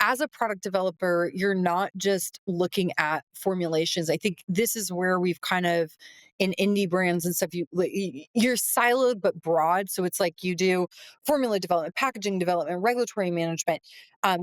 as a product developer, you're not just looking at formulations. I think this is where we've kind of in indie brands and stuff, you're siloed but broad. So it's like you do formula development, packaging development, regulatory management,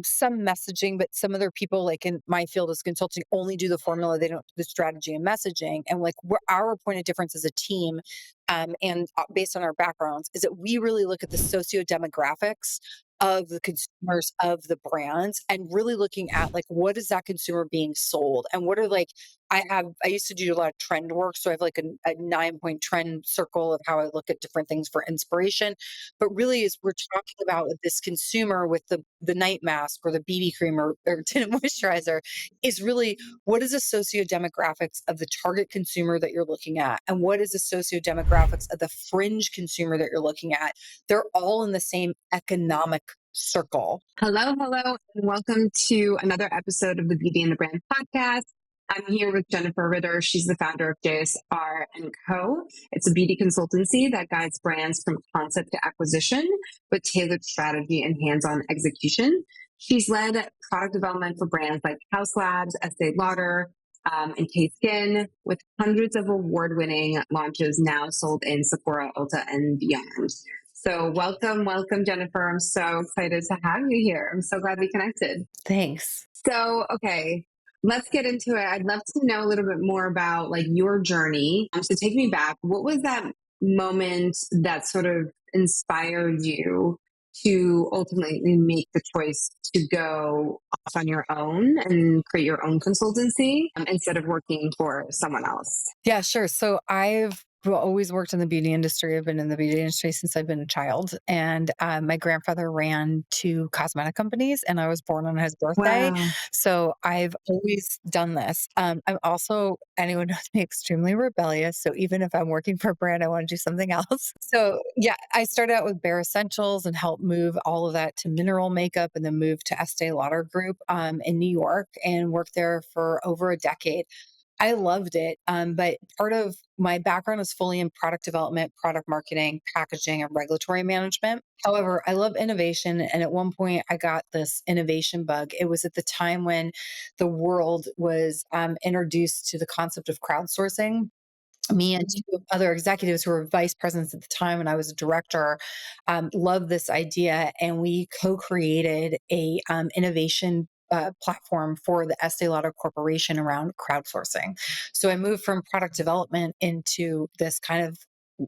some messaging, but some other people, like in my field as consulting, only do the formula. They don't do the strategy and messaging. And like our point of difference as a team, and based on our backgrounds, is that we really look at the socio demographics of the consumers of the brands and really looking at like what is that consumer being sold and what are like I used to do a lot of trend work, so I have like a 9 point trend circle of how I look at different things for inspiration. But really, is we're talking about with this consumer with the night mask or the BB cream or tinted moisturizer, is really what is the socio demographics of the target consumer that you're looking at, and what is the socio demographics of the fringe consumer that you're looking at. They're all in the same economic circle. Hello, hello, and welcome to another episode of the Beauty and the Brand podcast. I'm here with Jennifer Ritter. She's the founder of JSRANDCOINC. It's a beauty consultancy that guides brands from concept to acquisition with tailored strategy and hands-on execution. She's led product development for brands like House Labs, Estée Lauder, and K-Skin, with hundreds of award-winning launches now sold in Sephora, Ulta, and beyond. So welcome, Jennifer. I'm so excited to have you here. I'm so glad we connected. Thanks. So, okay, let's get into it. I'd love to know a little bit more about like your journey. So take me back. What was that moment that sort of inspired you to ultimately make the choice to go off on your own and create your own consultancy instead of working for someone else? Yeah, sure. So I've always worked in the beauty industry. I've been in the beauty industry since I've been a child. And my grandfather ran two cosmetic companies, and I was born on his birthday. Wow. So I've always done this. I'm also, anyone knows me, extremely rebellious. So even if I'm working for a brand, I want to do something else. So yeah, I started out with Bare Essentials and helped move all of that to mineral makeup and then moved to Estee Lauder Group in New York and worked there for over a decade. I loved it. But part of my background is fully in product development, product marketing, packaging, and regulatory management. However, I love innovation. And at one point, I got this innovation bug. It was at the time when the world was introduced to the concept of crowdsourcing. Me and two other executives who were vice presidents at the time, and I was a director, loved this idea, and we co-created a innovation platform for the Estee Lauder Corporation around crowdsourcing. So I moved from product development into this kind of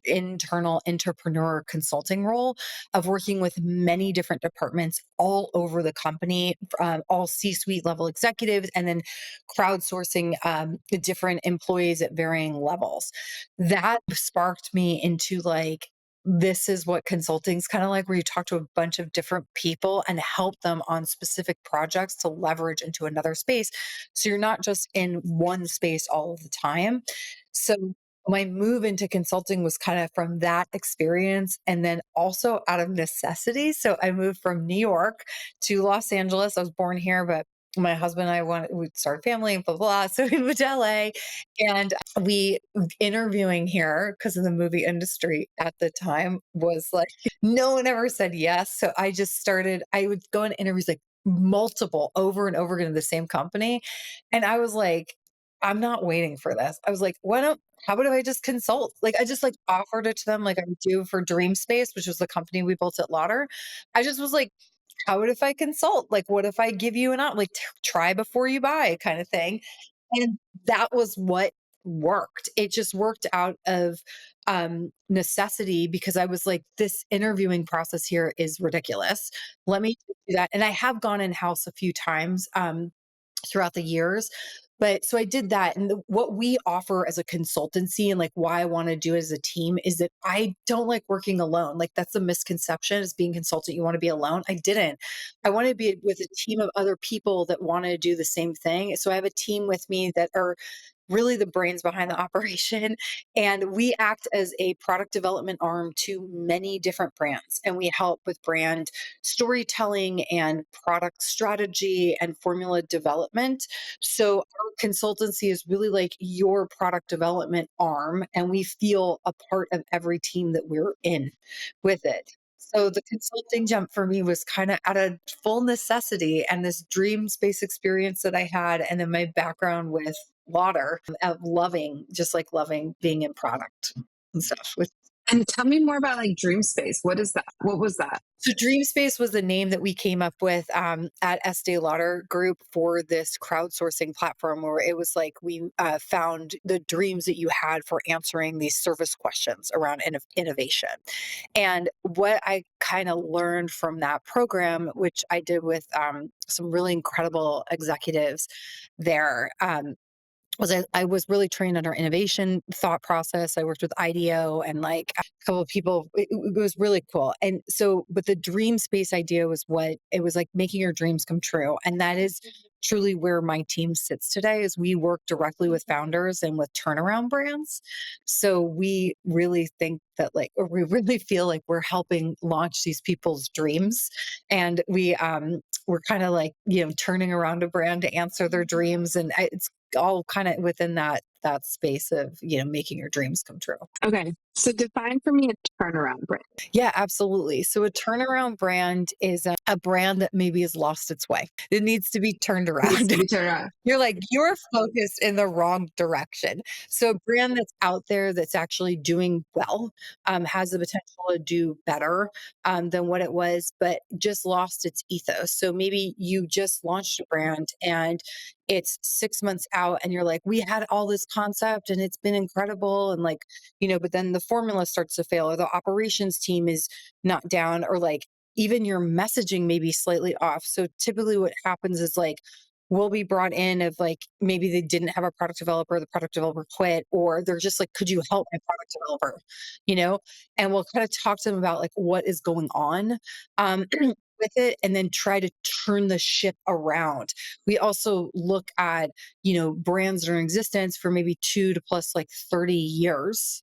internal entrepreneur consulting role of working with many different departments all over the company, all C-suite level executives, and then crowdsourcing different employees at varying levels. That sparked me into like, this is what consulting is kind of like, where you talk to a bunch of different people and help them on specific projects to leverage into another space. So you're not just in one space all of the time. So my move into consulting was kind of from that experience and then also out of necessity. So I moved from New York to Los Angeles. I was born here, but my husband and I we started a family and blah, blah, blah. So we moved to LA and we interviewing here because of the movie industry at the time was like, no one ever said yes. So I just started, I would go in interviews like multiple over and over again in the same company. And I was like, I'm not waiting for this. I was like, how about if I just consult? Like, I just like offered it to them like I would do for Dream Space, which was the company we built at Lauder. I just was like, how about if I consult? Like, what if I give you an out, like try before you buy kind of thing? And that was what worked. It just worked out of necessity because I was like, this interviewing process here is ridiculous. Let me do that. And I have gone in house a few times throughout the years. But so I did that. And what we offer as a consultancy and like why I want to do it as a team is that I don't like working alone. Like that's a misconception as being consultant. You want to be alone. I didn't. I want to be with a team of other people that want to do the same thing. So I have a team with me that are really the brains behind the operation. And we act as a product development arm to many different brands. And we help with brand storytelling and product strategy and formula development. So our consultancy is really like your product development arm, and we feel a part of every team that we're in with it. So the consulting jump for me was kinda out of full necessity and this dream space experience that I had, and then my background with Lauder of loving just, like, loving being in product and stuff, which And tell me more about like Dream Space. What is that? What was that? so Dreamspace was the name that we came up with at Estée Lauder Group for this crowdsourcing platform where it was like we found the dreams that you had for answering these service questions around innovation. And what I kind of learned from that program, which I did with some really incredible executives there, was I was really trained on our innovation thought process. I worked with IDEO and like a couple of people. It was really cool. And so, but the dream space idea was what it was like making your dreams come true. And that is truly where my team sits today is we work directly with founders and with turnaround brands. So we really think that like, or we really feel like we're helping launch these people's dreams. And we're kind of like, turning around a brand to answer their dreams. And it's all kind of within that space of making your dreams come true. Okay. So define for me a turnaround brand. Yeah, absolutely. So a turnaround brand is a brand that maybe has lost its way. It needs to be turned It needs around. to be turned around. You're like, you're focused in the wrong direction. So a brand that's out there that's actually doing well, has the potential to do better than what it was, but just lost its ethos. So maybe you just launched a brand and it's 6 months out and you're like, we had all this concept and it's been incredible. And like, but then the formula starts to fail or the operations team is not down or like even your messaging may be slightly off. So typically what happens is like, will be brought in of like maybe they didn't have a product developer, the product developer quit, or they're just like, could you help my product developer? You know, and we'll kind of talk to them about like what is going on with it and then try to turn the ship around. We also look at, brands that are in existence for maybe 2 to plus like 30 years.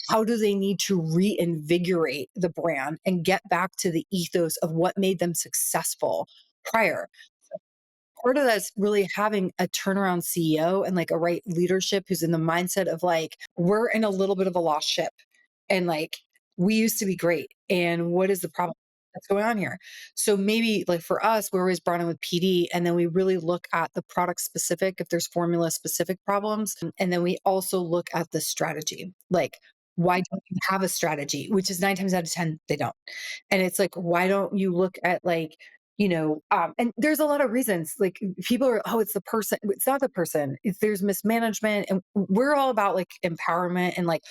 How do they need to reinvigorate the brand and get back to the ethos of what made them successful prior? Part of that's really having a turnaround CEO and like a right leadership who's in the mindset of like, we're in a little bit of a lost ship. And like, we used to be great. And what is the problem that's going on here? So maybe like for us, we're always brought in with PD. And then we really look at the product specific, if there's formula specific problems. And then we also look at the strategy. Like, why don't you have a strategy? Which is 9 times out of 10, they don't. And it's like, why don't you look at like, and there's a lot of reasons like people are, oh, it's the person. It's not the person. There's mismanagement. And we're all about like empowerment and like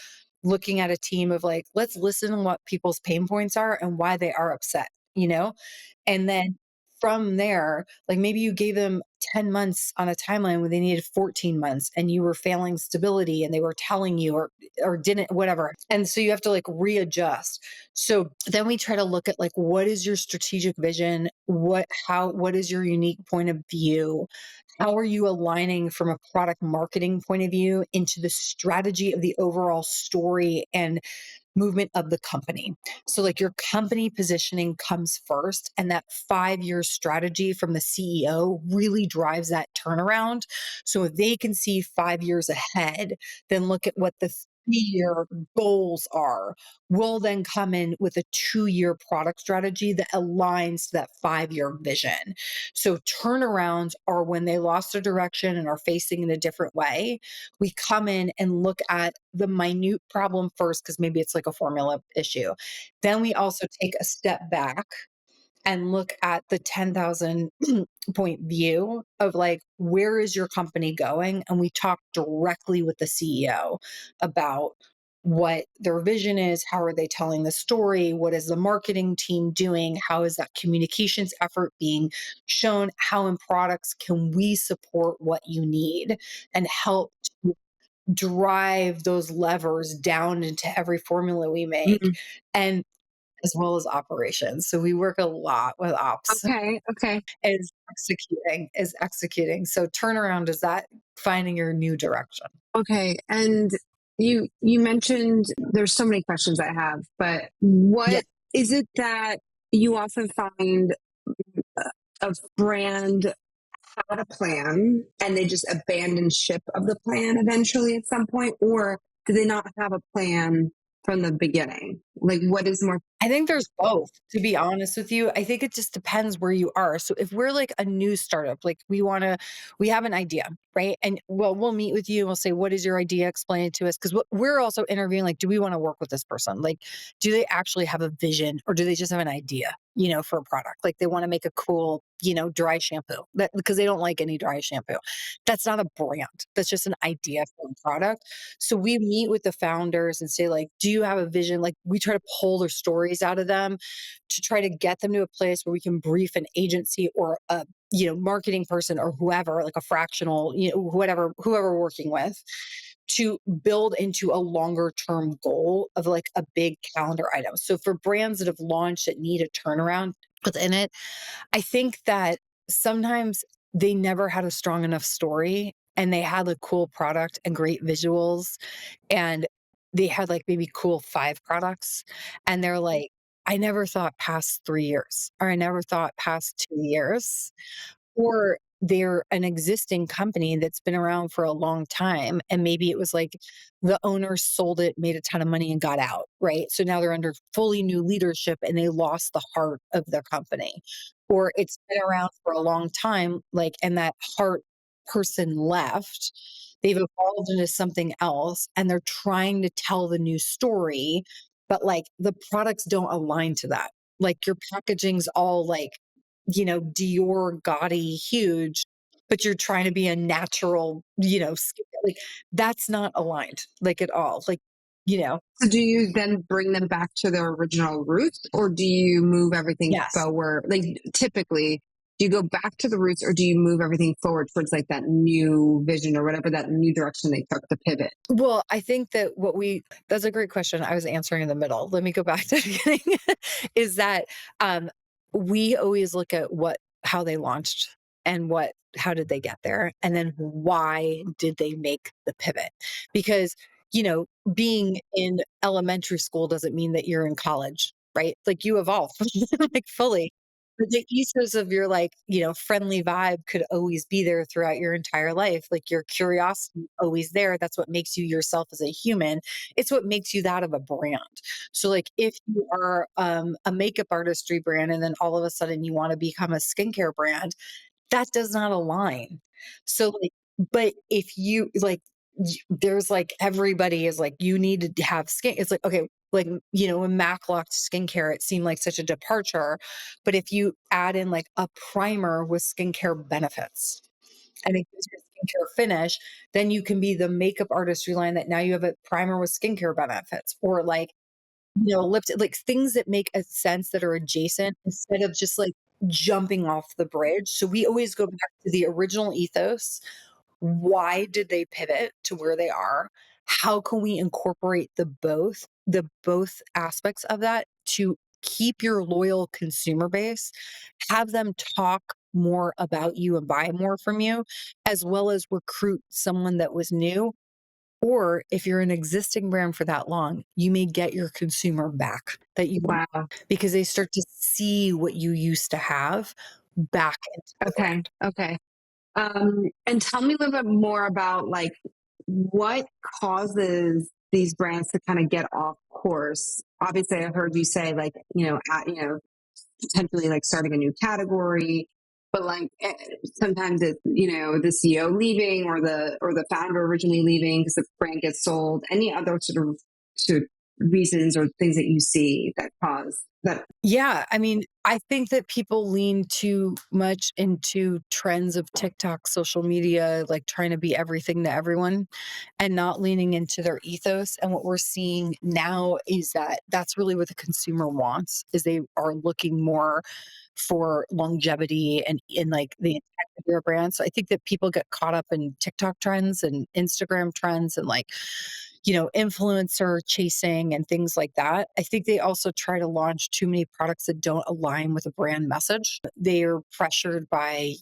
looking at a team of like, let's listen to what people's pain points are and why they are upset, and then from there, like maybe you gave them 10 months on a timeline when they needed 14 months and you were failing stability and they were telling you or didn't, whatever. And so you have to like readjust. So then we try to look at like what is your strategic vision? What is your unique point of view? How are you aligning from a product marketing point of view into the strategy of the overall story and movement of the company? So, like your company positioning comes first, and that 5 year strategy from the CEO really drives that turnaround. So, if they can see 5 years ahead, then look at what the 3 year goals are. We'll then come in with a 2 year product strategy that aligns to that 5 year vision. So, turnarounds are when they lost their direction and are facing in a different way. We come in and look at the minute problem first because maybe it's like a formula issue. Then we also take a step back and look at the 10,000 point view of like, where is your company going? And we talk directly with the CEO about what their vision is. How are they telling the story? What is the marketing team doing? How is that communications effort being shown? How in products can we support what you need and help to drive those levers down into every formula we make Mhm. and as well as operations. So we work a lot with ops Okay. Okay. is executing. So turnaround is that finding your new direction. Okay. And you mentioned there's so many questions I have, but Yeah. what is it that you often find a brand had a plan and they just abandon ship of the plan eventually at some point, or do they not have a plan from the beginning? Like, what is more? I think there's both, to be honest with you. I think it just depends where you are. So if we're like a new startup, like we have an idea, right? And well, we'll meet with you and we'll say, what is your idea? Explain it to us. Cause we're also interviewing, like, do we want to work with this person? Like, do they actually have a vision or do they just have an idea, for a product? Like they want to make a cool, dry shampoo that because they don't like any dry shampoo. That's not a brand. That's just an idea for a product. So we meet with the founders and say, like, do you have a vision? Like, we try to pull their stories out of them to try to get them to a place where we can brief an agency or a marketing person or whoever, like a fractional, whoever we're working with, to build into a longer term goal of like a big calendar item. So for brands that have launched that need a turnaround within it, I think that sometimes they never had a strong enough story and they had a cool product and great visuals and they had like maybe cool 5 products and they're like, I never thought past 3 years or I never thought past 2 years. Or they're an existing company that's been around for a long time, and maybe it was like the owners sold it, made a ton of money, and got out, right? So now they're under fully new leadership and they lost the heart of their company. Or it's been around for a long time, like, and that heart person left. They've evolved into something else and they're trying to tell the new story, but like the products don't align to that. Like your packaging's all like Dior gaudy huge, but you're trying to be a natural, skin like, that's not aligned, like, at all, like, you know So do you then bring them back to their original roots, or do you move everything Yes. forward? Like, typically, do you go back to the roots, or do you move everything forward towards like that new vision or whatever that new direction they took, the pivot? Well, I think that that's a great question. I was answering in the middle. Let me go back to the beginning. Is that um, we always look at how they launched and how did they get there? And then why did they make the pivot? Because, being in elementary school doesn't mean that you're in college, right? Like you evolve like fully. But the ethos of your like, friendly vibe could always be there throughout your entire life. Like your curiosity always there. That's what makes you yourself as a human. It's what makes you that of a brand. So like if you are a makeup artistry brand and then all of a sudden you want to become a skincare brand, that does not align. So, like, but if you like, there's like everybody is like, you need to have skin. It's like, okay, like, when Mac locked skincare, it seemed like such a departure. But if you add in like a primer with skincare benefits and it gives you a skincare finish, then you can be the makeup artistry line that now you have a primer with skincare benefits or like like things that make a sense that are adjacent instead of just like jumping off the bridge. So we always go back to the original ethos. Why did they pivot to where they are? How can we incorporate the both aspects of that to keep your loyal consumer base, have them talk more about you and buy more from you, as well as recruit someone that was new or if you're an existing brand for that long, you may get your consumer back that you Wow. because they start to see what you used to have back into the Okay. brand. Okay. And tell me a little bit more about like what causes these brands to kind of get off course. Obviously, I heard you say like potentially like starting a new category, but like sometimes it's the CEO leaving or the founder originally leaving because the brand gets sold. Any other sort of reasons or things that you see that cause that? Yeah, I mean, I think that people lean too much into trends of TikTok, social media, like trying to be everything to everyone and not leaning into their ethos. And what we're seeing now is that that's really what the consumer wants is they are looking more for longevity and in like the integrity of your brand. So I think that people get caught up in TikTok trends and Instagram trends and like influencer chasing and things like that. I think they also try to launch too many products that don't align with a brand message. They are pressured by,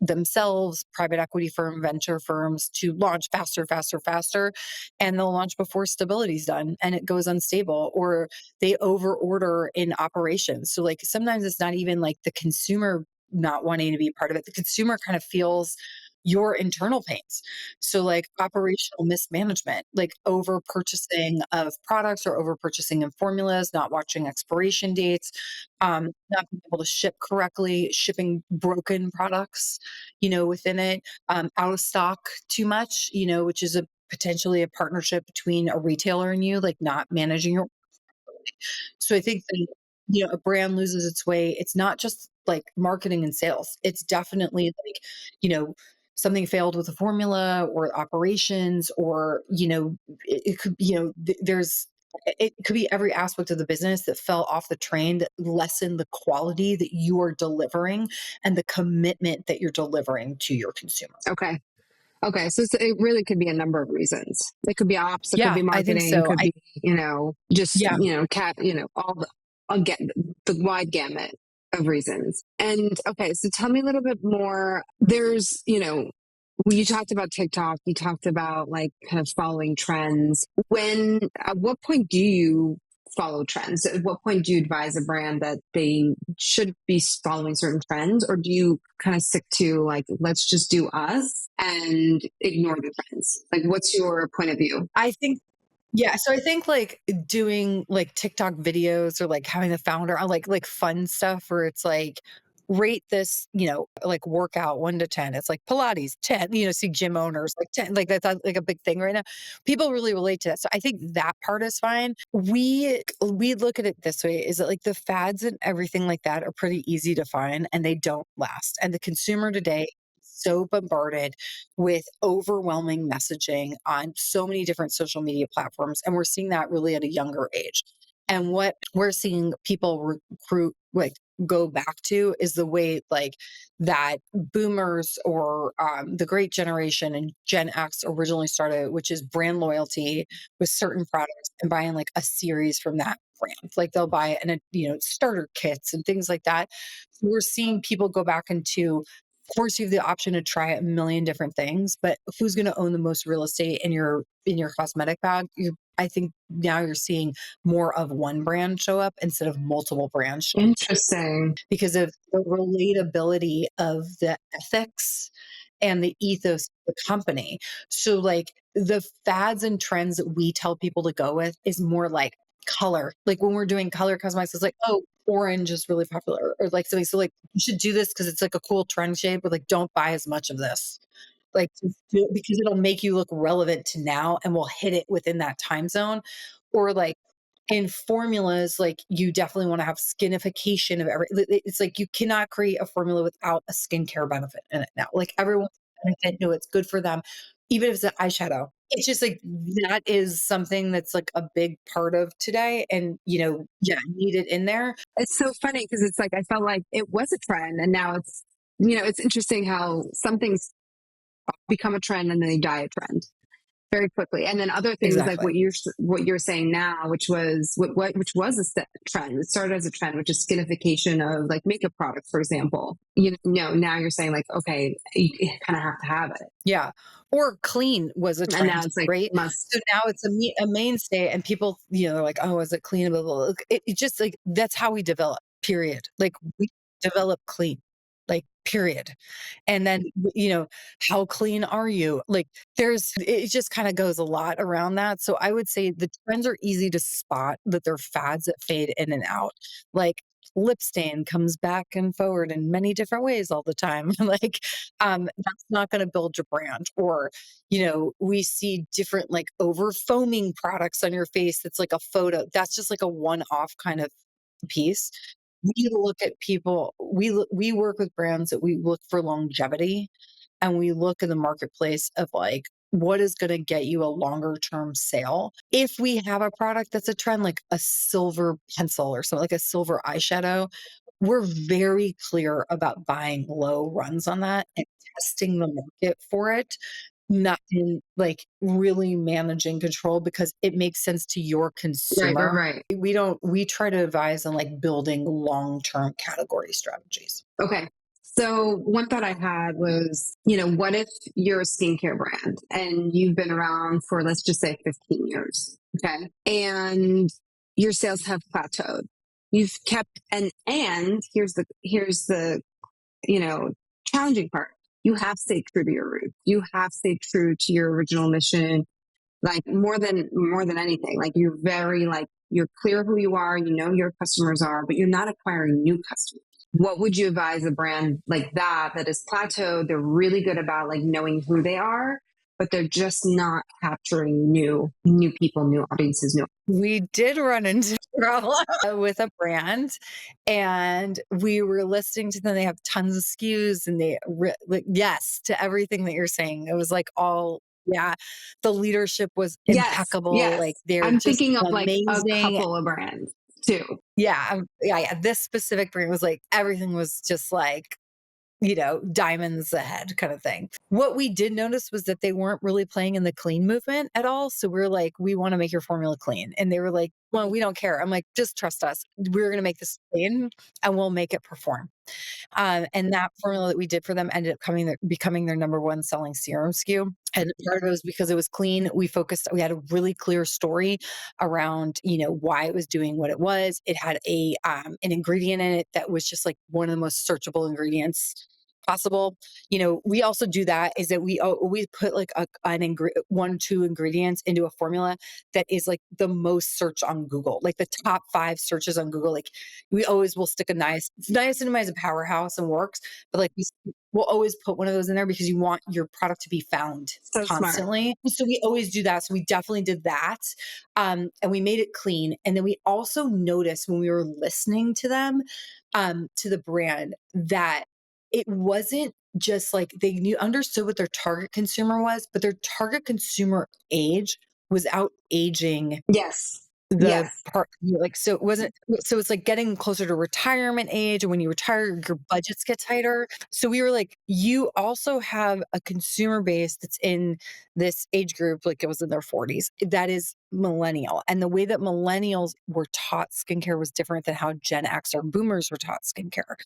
themselves, private equity firm, venture firms to launch faster, faster, faster. And they'll launch before stability's done and it goes unstable or they over order in operations. So like sometimes it's not even like the consumer not wanting to be part of it. The consumer kind of feels your internal pains. So, like operational mismanagement, like over purchasing of products or over purchasing of formulas, not watching expiration dates, not being able to ship correctly, shipping broken products, within it, out of stock too much, which is a potentially a partnership between a retailer and you, like not managing your. So I think that, a brand loses its way. It's not just like marketing and sales. It's definitely like, you know, something failed with a formula or operations or, it could, it could be every aspect of the business that fell off the train that lessened the quality that you are delivering and the commitment that you're delivering to your consumer. Okay. Okay, so it really could be a number of reasons. It could be ops, it could Yeah, be I think marketing, it so. could be, just, Yeah, all I'll get the wide gamut of reasons. And okay, so tell me a little bit more. There's, you talked about TikTok, you talked about like kind of following trends. At what point do you follow trends? At what point do you advise a brand that they should be following certain trends, or do you kind of stick to like, let's just do us and ignore the trends? Like, what's your point of view? I think yeah, so I think, like, doing, like, TikTok videos or, like, having the founder on, like, fun stuff where it's, like, rate this, like, workout 1 to 10. It's like Pilates, 10, see gym owners, like, 10, like, that's, like, a big thing right now. People really relate to that, so I think that part is fine. We look at it this way, is that, like, the fads and everything like that are pretty easy to find, and they don't last, and the consumer today is so bombarded with overwhelming messaging on so many different social media platforms. And we're seeing that really at a younger age. And what we're seeing people recruit, like, go back to is the way like that boomers or the great generation and Gen X originally started, which is brand loyalty with certain products and buying like a series from that brand. Like they'll buy it and starter kits and things like that. So we're seeing people go back into, of course, you have the option to try a million different things, but who's going to own the most real estate in your cosmetic bag? I think now you're seeing more of one brand show up instead of multiple brands show up Interesting. because of the relatability of the ethics and the ethos of the company. So, like, the fads and trends that we tell people to go with is more like color. Like, when we're doing color cosmetics, it's like, "Oh, orange is really popular," or, like, something. So, like, "You should do this because it's, like, a cool trend shade, but, like, don't buy as much of this." Like, just do it because it'll make you look relevant to now and will hit it within that time zone. Or, like, in formulas, like, you definitely wanna have skinification of it's like you cannot create a formula without a skincare benefit in it now. Like, everyone's benefit, no, it's good for them, even if it's an eyeshadow. It's just like that is something that's, like, a big part of today and, yeah, need it in there. It's so funny because it's like I felt like it was a trend, and now it's interesting how some things become a trend and then they die a trend very quickly. And then other things like Exactly. what you're saying now, which was which was trend. It started as a trend, which is skinification of like makeup products, for example. Now you're saying like, okay, you kind of have to have it, Yeah. Or clean was a and now trend, it's like right? must. So now it's a mainstay and people, they're like, "Oh, is it clean?" Blah, blah, blah. It just like that's how we develop, period. Like we develop clean, like period. And then, how clean are you? Like it just kind of goes a lot around that. So I would say the trends are easy to spot, that they're fads that fade in and out. Like lip stain comes back and forward in many different ways all the time. Like, that's not going to build your brand. Or, we see different like over foaming products on your face. That's like a photo. That's just like a one off kind of piece. We look at people, we work with brands that we look for longevity and we look in the marketplace of like, what is going to get you a longer term sale? If we have a product that's a trend, like a silver pencil or something, like a silver eyeshadow, we're very clear about buying low runs on that and testing the market for it, not in like really managing control because it makes sense to your Right, right, consumer. right. We try to advise on like building long-term category strategies. Okay. So one thought I had was, what if you're a skincare brand and you've been around for, let's just say, 15 years, okay? And your sales have plateaued. You've kept, and here's the, challenging part. you have stayed true to your roots. You have stayed true to your original mission. Like more than anything, like you're very like you're clear who you are, you know who your customers are, but you're not acquiring new customers. What would you advise a brand like that is plateaued? They're really good about like knowing who they are, but they're just not capturing new people, new audiences, new. We did run into trouble with a brand, and we were listening to them. They have tons of SKUs, and like, yes, to everything that you're saying. It was like all, yeah, the leadership was Yes, impeccable. yes. Like they're I'm just thinking of like a amazing. couple of brands too. Yeah, yeah. This specific brand was like everything was just like, diamonds ahead kind of thing. What we did notice was that they weren't really playing in the clean movement at all. So we're like, we want to make your formula clean. And they were like, well, we don't care. I'm like, just trust us. We're going to make this clean and we'll make it perform. And that formula that we did for them ended up becoming their number one selling serum SKU. And part of it was because it was clean. We had a really clear story around, why it was doing what it was. It had an ingredient in it that was just like one of the most searchable ingredients possible. We also do that is that we always put like one, two ingredients into a formula that is like the most search on Google, like the top 5 searches on Google. Like we always will stick niacinamide is a powerhouse and works, but like we'll always put one of those in there because you want your product to be found So smart. constantly. So we always do that. So we definitely did that. And we made it clean. And then we also noticed when we were listening to them, to the brand, that it wasn't just like they understood what their target consumer was, but their target consumer age was out aging Yes, the yes. part, like, so it wasn't, so it's like getting closer to retirement age, and when you retire, your budgets get tighter. So we were like, you also have a consumer base that's in this age group, like it was in their 40s, that is millennial. And the way that millennials were taught skincare was different than how Gen X or boomers were taught skincare.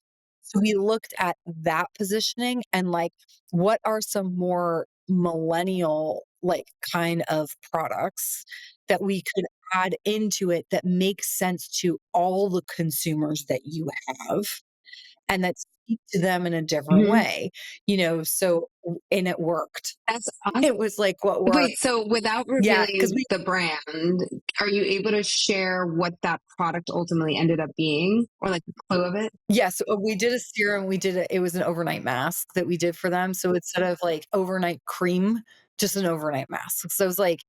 So we looked at that positioning and like, what are some more millennial like kind of products that we could add into it that makes sense to all the consumers that you have and that speak to them in a different Mhm. way, so and it worked. That's awesome. It was like what we're Wait, so without yeah, because revealing we the brand, are you able to share what that product ultimately ended up being or like the clue of it? yes, we did a serum, it was an overnight mask that we did for them. So instead of like overnight cream, just an overnight mask. So it was like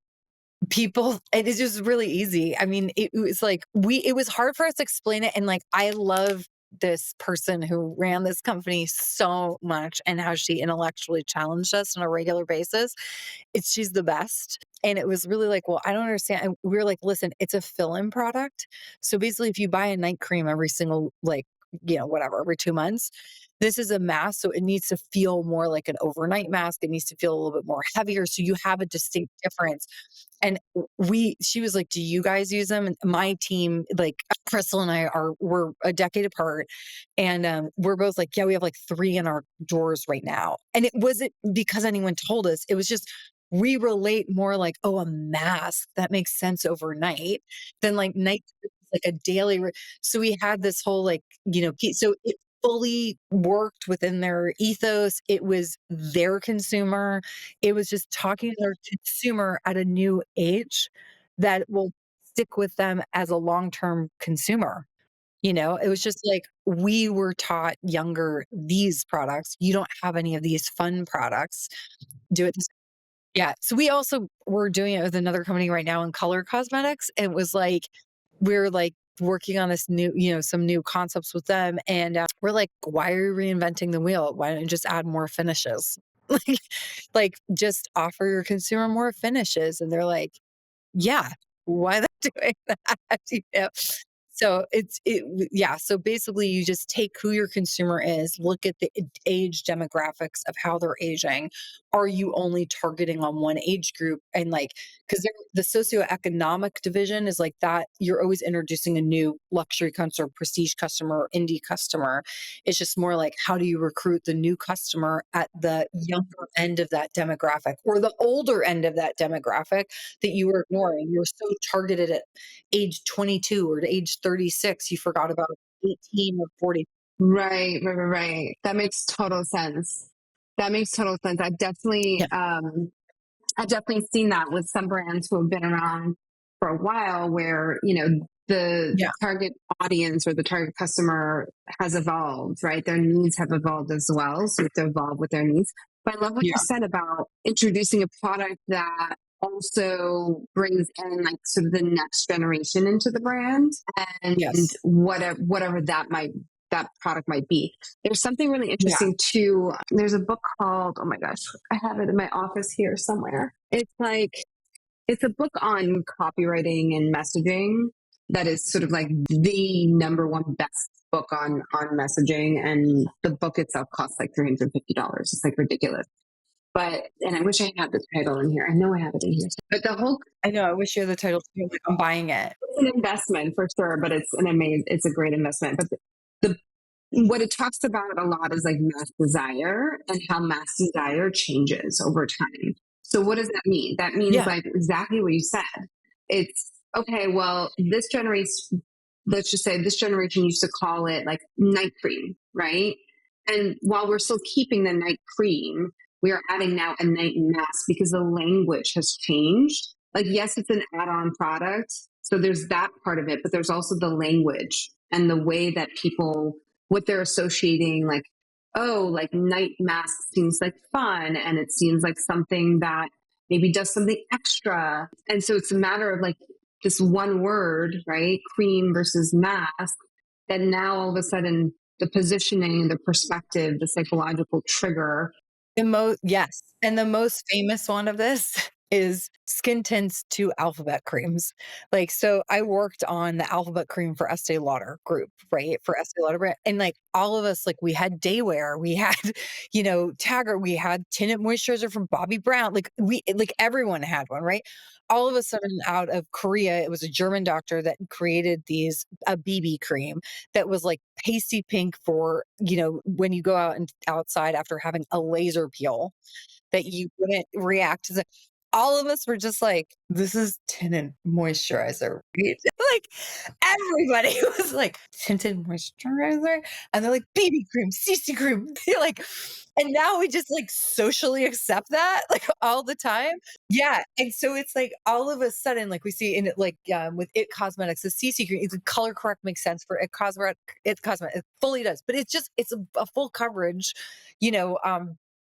people, it is just really easy. I mean, it was like it was hard for us to explain it, and like I love this person who ran this company so much and how she intellectually challenged us on a regular basis. She's the best. And it was really like, well, I don't understand. And we were like, listen, it's a fill-in product. So basically, if you buy a night cream every single, like, whatever, every 2 months, this is a mask. So it needs to feel more like an overnight mask. It needs to feel a little bit more heavier. So you have a distinct difference. And she was like, do you guys use them? And my team, like Crystal and we're a decade apart. And we're both like, yeah, we have like 3 in our drawers right now. And it wasn't because anyone told us. It was just, we relate more like, oh, a mask that makes sense overnight than like night, like a daily. So we had this whole like, so it fully worked within their ethos. It was their consumer. It was just talking to their consumer at a new age that will stick with them as a long-term consumer. It was just like we were taught younger these products. You don't have any of these fun products. Do it this. Yeah. So we also were doing it with another company right now in color cosmetics. And it was like, we're like working on this new, some new concepts with them. And we're like, why are you reinventing the wheel? Why don't you just add more finishes? like, just offer your consumer more finishes. And they're like, yeah, why they're doing that? So yeah. So basically, you just take who your consumer is, look at the age demographics of how they're aging. Are you only targeting on one age group? And like, because the socioeconomic division is like that, you're always introducing a new luxury customer, prestige customer, or indie customer. It's just more like, how do you recruit the new customer at the younger end of that demographic or the older end of that demographic that you were ignoring? You're so targeted at age 22 or to age 36, you forgot about 18 or 40. Right, right, right, right. That makes total sense. That makes total sense. Yeah. I've definitely seen that with some brands who have been around for a while where, the Yeah. target audience or the target customer has evolved, right? Their needs have evolved as well. So you have to evolve with their needs. But I love what you Yeah. said about introducing a product that also brings in like sort of the next generation into the brand and Yes. whatever that product might be. There's something really Yeah. interesting too. There's a book called, oh my gosh, I have it in my office here somewhere. It's a book on copywriting and messaging that is sort of like the number one best book on messaging. And the book itself costs like $350. It's like ridiculous. And I wish I had the title in here. I know I have it in here. But the whole, I know, I wish you had the title too, like, I'm buying it. it's an investment for sure, but it's a great investment. But the what it talks about a lot is like mass desire and how mass desire changes over time. So what does that mean? That means Yeah. like exactly what you said. It's okay, well, this generation, let's just say this generation used to call it like night cream, right? And while we're still keeping the night cream, we are adding now a night mask because the language has changed. Like, yes, it's an add on product. So there's that part of it, but there's also the language and the way that people, what they're associating, like, oh, like night mask seems like fun and it seems like something that maybe does something extra. And so it's a matter of like this one word, right? Cream versus mask, that now all of a sudden the positioning, the perspective, the psychological trigger. Yes, and the most famous one of this is skin tints to alphabet creams. Like, so I worked on the alphabet cream for Estee Lauder group, right? For Estee Lauder brand, and, like, all of us, like, we had day wear, we had, Tagger, we had tinted moisturizer from Bobbi Brown, like, everyone had one, right? All of a sudden, out of Korea, it was a German doctor that created a BB cream that was, like, pasty pink for, when you go out and outside after having a laser peel, that you wouldn't react to the all of us were just like, "This is tinted moisturizer, right?" Like, everybody was like, "Tinted moisturizer?" And they're like, "BB cream, CC cream." You're like, and now we just, like, socially accept that, like, all the time. Yeah, and so it's like, all of a sudden, like, we see in it, like, with IT Cosmetics, the CC cream, it's a color correct makes sense for IT Cosmetics, it fully does, but it's a full coverage, you know,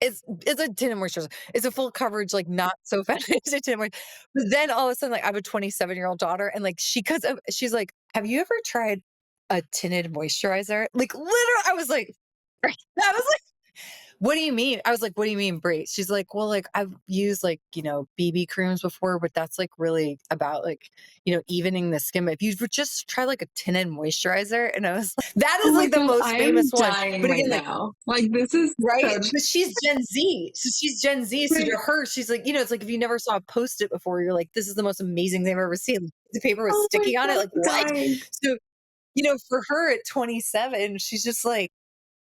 it's a tinted moisturizer. It's a full coverage, like, not so fancy tinted mois but then all of a sudden, like, I have a 27-year-old daughter, and, like, she's like, "Have you ever tried a tinted moisturizer?" Like, literally, I was like I was like, "What do you mean?" I was like, "What do you mean, Brie?" She's like, "Well, like, I've used, like, BB creams before, but that's, like, really about, like, evening the skin, but if you would just try, like, a tinted moisturizer," and I was like that Oh is, my like, the God, most I am famous one, dying but right again, like, now. Like, this is right? so But she's Gen Z. So she's Gen Z, so to true. her, she's like, it's like if you never saw a Post-it before, you're like, "This is the most amazing thing I've ever seen." The paper was Oh my sticky on it, God, like, I'm "What?" dying. So, for her at 27, she's just like,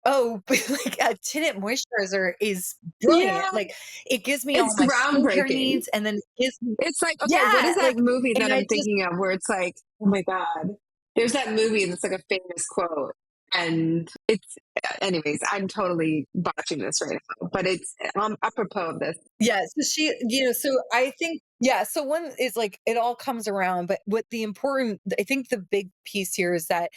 "Oh, but, like, a tinted moisturizer is brilliant." Yeah, Like, it gives me all it's my skincare groundbreaking. needs, and then it gives me It's like, okay, what is yeah, that like, movie and that I I'm just thinking of where it's like, oh my God, there's that movie that's like a famous quote. And it's, anyways, I'm totally botching this right now, but it's apropos of this. yeah, so so I think yeah, so one is like it all comes around, but I think the big piece here is that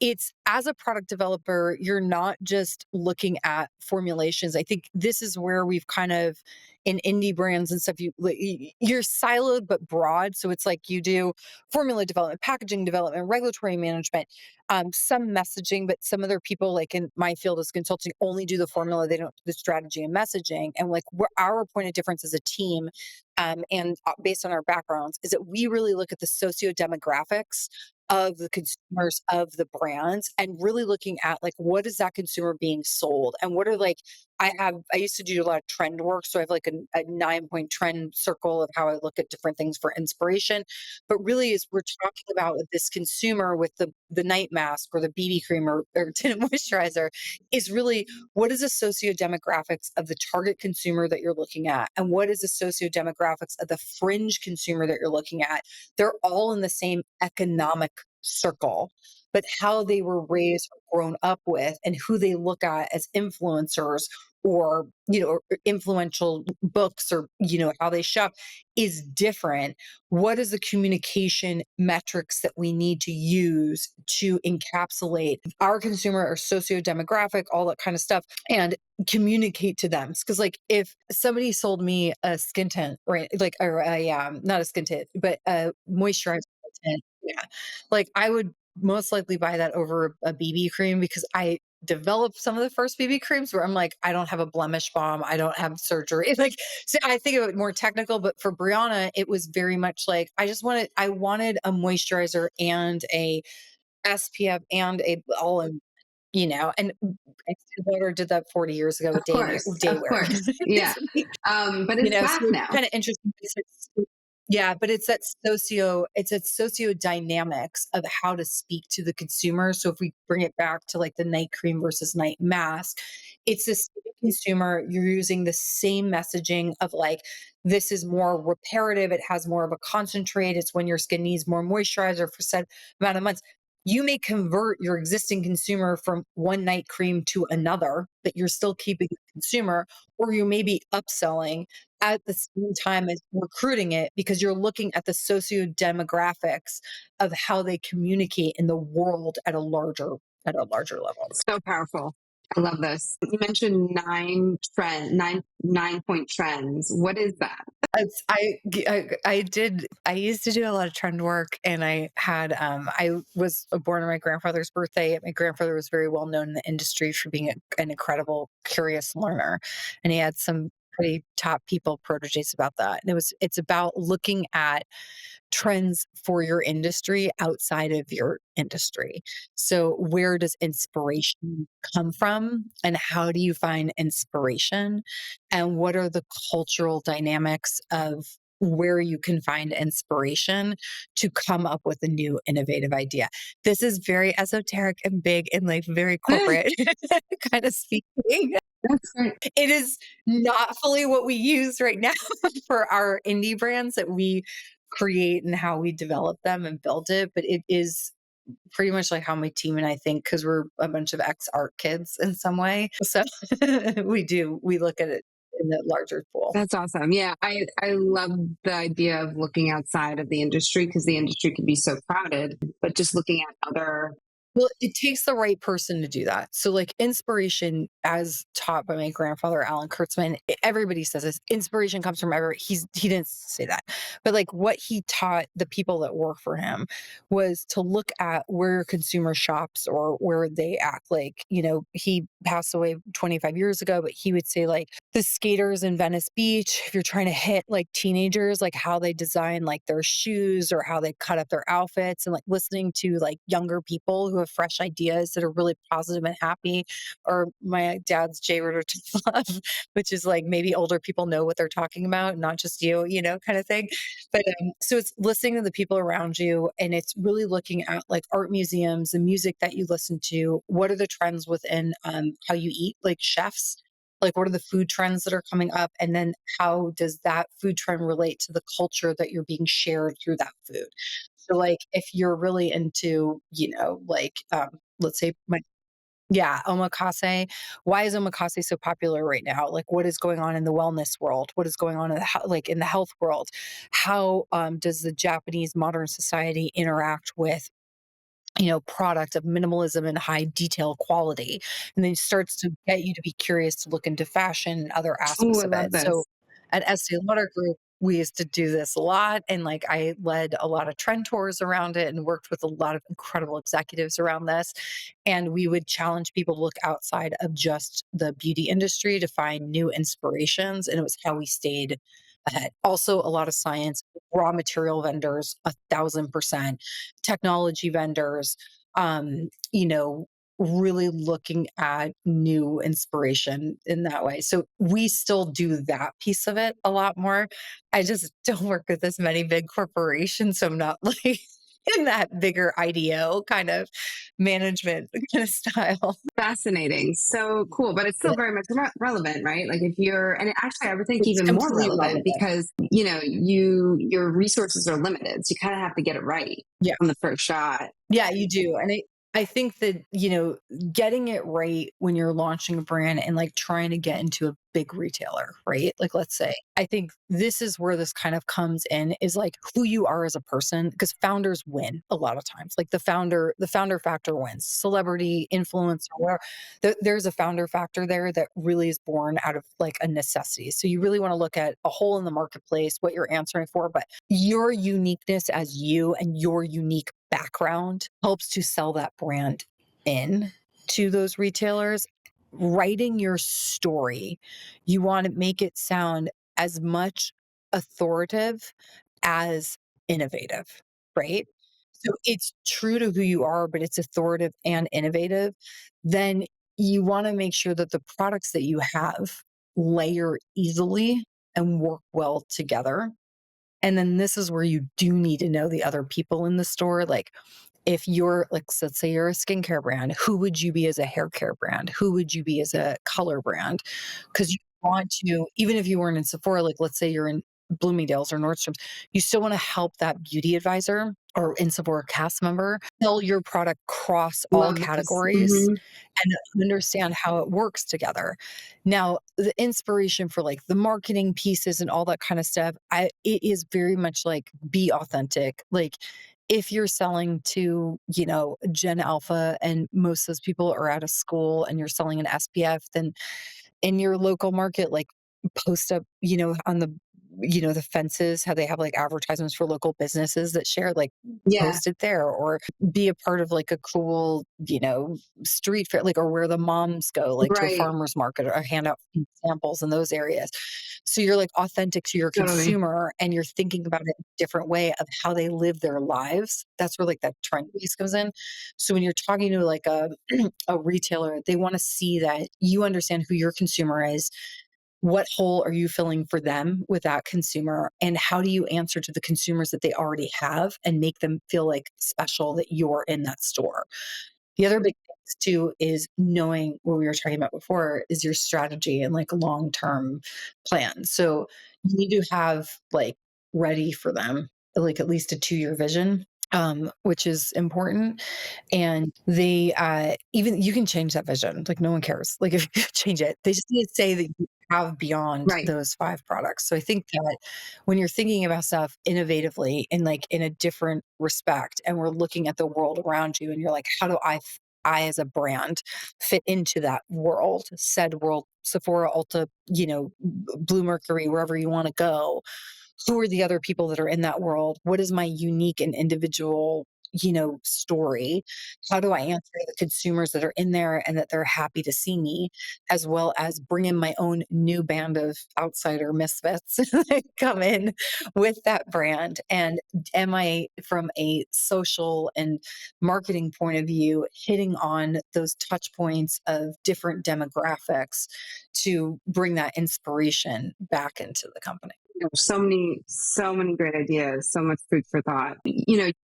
it's as a product developer, you're not just looking at formulations. I think this is where we've kind of in indie brands and stuff, you're siloed but broad. So it's like you do formula development, packaging development, regulatory management, some messaging, but some other people, like in my field as consulting, only do the formula. They don't do the strategy and messaging. And like our point of difference as a team, and based on our backgrounds, is that we really look at the socio demographics of the consumers of the brands and really looking at like what is that consumer being sold and what are like I used to do a lot of trend work, so I have like a 9 point trend circle of how I look at different things for inspiration, but really is we're talking about with this consumer with the night mask or the BB cream or tinted moisturizer is really what is the socio demographics of the target consumer that you're looking at and what is the socio demographics of the fringe consumer that you're looking at. They're all in the same economic circle, but how they were raised or grown up with and who they look at as influencers or, or influential books, or, how they shop is different. What is the communication metrics that we need to use to encapsulate our consumer or socio-demographic, all that kind of stuff, and communicate to them? Because, like, if somebody sold me a skin tint, right, like, or a, not a skin tint, but a moisturizer tint, yeah, like, I would most likely buy that over a BB cream, because I developed some of the first BB creams where I'm like, I don't have a blemish balm, I don't have surgery. Like, so I think of it more technical, but for Brianna, it was very much like I wanted a moisturizer and a SPF and a all in, and Estée Lauder did that 40 years ago with day Of wear. course. Yeah. But it's back So it's now. kind of interesting. Yeah, but it's that socio dynamics of how to speak to the consumer. So if we bring it back to like the night cream versus night mask, it's the same consumer. You're using the same messaging of like, this is more reparative. It has more of a concentrate. It's when your skin needs more moisturizer for said amount of months. You may convert your existing consumer from one night cream to another, but you're still keeping the consumer, or you may be upselling at the same time as recruiting it, because you're looking at the socio demographics of how they communicate in the world at a larger level. So powerful. I love this. You mentioned nine point trends. What is that? It's I used to do a lot of trend work, and I was born on my grandfather's birthday. My grandfather was very well known in the industry for being an incredible curious learner, and he had some pretty top people proteges about that. And it's about looking at trends for your industry outside of your industry. So, where does inspiration come from? And how do you find inspiration? And what are the cultural dynamics of where you can find inspiration to come up with a new innovative idea? This is very esoteric and big and like very corporate kind of speaking. That's great. It is not fully what we use right now for our indie brands that we create and how we develop them and build it, but it is pretty much like how my team and I think, because we're a bunch of ex art kids in some way. So we look at it in the larger pool. That's awesome. Yeah, I love the idea of looking outside of the industry because the industry can be so crowded, but just looking at other. Well, it takes the right person to do that. So, like, inspiration, as taught by my grandfather, Alan Kurtzman, everybody says this. Inspiration comes from ever. He didn't say that, but like what he taught the people that work for him was to look at where consumer shops or where they act. Like, he passed away 25 years ago, but he would say like the skaters in Venice Beach. If you're trying to hit like teenagers, like how they design like their shoes or how they cut up their outfits, and like listening to like younger people who have fresh ideas that are really positive and happy, or my dad's Ritter to Fluff, which is like maybe older people know what they're talking about, not just you, kind of thing. But so it's listening to the people around you, and it's really looking at like art museums, the music that you listen to, what are the trends within how you eat, like chefs. Like, what are the food trends that are coming up? And then how does that food trend relate to the culture that you're being shared through that food? So, like, if you're really into, like, let's say yeah, omakase. Why is omakase so popular right now? Like, what is going on in the wellness world? What is going on in like in the health world? How does the Japanese modern society interact with product of minimalism and high detail quality? And then it starts to get you to be curious to look into fashion and other Oh, aspects I of love it. this. So at Estee Lauder Group, we used to do this a lot. And like I led a lot of trend tours around it and worked with a lot of incredible executives around this. And we would challenge people to look outside of just the beauty industry to find new inspirations. And it was how we stayed ahead. Also, a lot of science, raw material vendors, 1,000%, technology vendors, really looking at new inspiration in that way. So we still do that piece of it a lot more. I just don't work with as many big corporations. So I'm not like in that bigger IDEO kind of management kind of style. Fascinating. So cool, but it's still very much relevant, right? Like if you're, and actually, I would think It's even more completely relevant relevant. because your resources are limited, so you kind of have to get it right Yeah. on the first shot. Yeah, you do. And I think that, getting it right when you're launching a brand and like trying to get into a big retailer, right? Like, let's say, I think this is where this kind of comes in is like who you are as a person, because founders win a lot of times. Like the founder factor wins. Celebrity, influencer, whatever. There's a founder factor there that really is born out of like a necessity. So you really want to look at a hole in the marketplace, what you're answering for, but your uniqueness as you and your unique background helps to sell that brand in to those retailers. Writing your story, you want to make it sound as much authoritative as innovative, right? So it's true to who you are, but it's authoritative and innovative. Then you want to make sure that the products that you have layer easily and work well together. And then this is where you do need to know the other people in the store. Like, if you're like, let's say you're a skincare brand, who would you be as a hair care brand? Who would you be as a color brand? Because you want to, even if you weren't in Sephora, like let's say you're in Bloomingdale's or Nordstrom's, you still want to help that beauty advisor or in Sephora cast member sell your product across all Love this. categories and understand how it works together. Now, the inspiration for like the marketing pieces and all that kind of stuff, it is very much like be authentic. Like if you're selling to, Gen Alpha and most of those people are out of school and you're selling an SPF, then in your local market, like post up, on the fences, how they have like advertisements for local businesses that share, like Yeah, post it there or be a part of like a cool, street fair, like, or where the moms go, like to a right. farmer's market or hand out food samples in those areas. So you're like authentic to your Totally. consumer and you're thinking about it in a different way of how they live their lives. That's where like that trend piece comes in. So when you're talking to like a retailer, they want to see that you understand who your consumer is, what hole are you filling for them with that consumer, and how do you answer to the consumers that they already have and make them feel like special that you're in that store. The other big things too is knowing what we were talking about before is your strategy and like long-term plan. So you need to have like ready for them like at least a 2-year vision, which is important. And they, even you can change that vision, like, no one cares, like, if you change it, they just need to say that you have beyond Right. those 5 products. So I think that when you're thinking about stuff innovatively and, like, in a different respect, and we're looking at the world around you, and you're like, "How do I as a brand fit into that world, said world, Sephora, Ulta, Blue Mercury, wherever you wanna go, who are the other people that are in that world? What is my unique and individual, story? How do I answer the consumers that are in there and that they're happy to see me, as well as bring in my own new band of outsider misfits that come in with that brand? And am I, from a social and marketing point of view, hitting on those touch points of different demographics to bring that inspiration back into the company? So many great ideas, so much food for thought.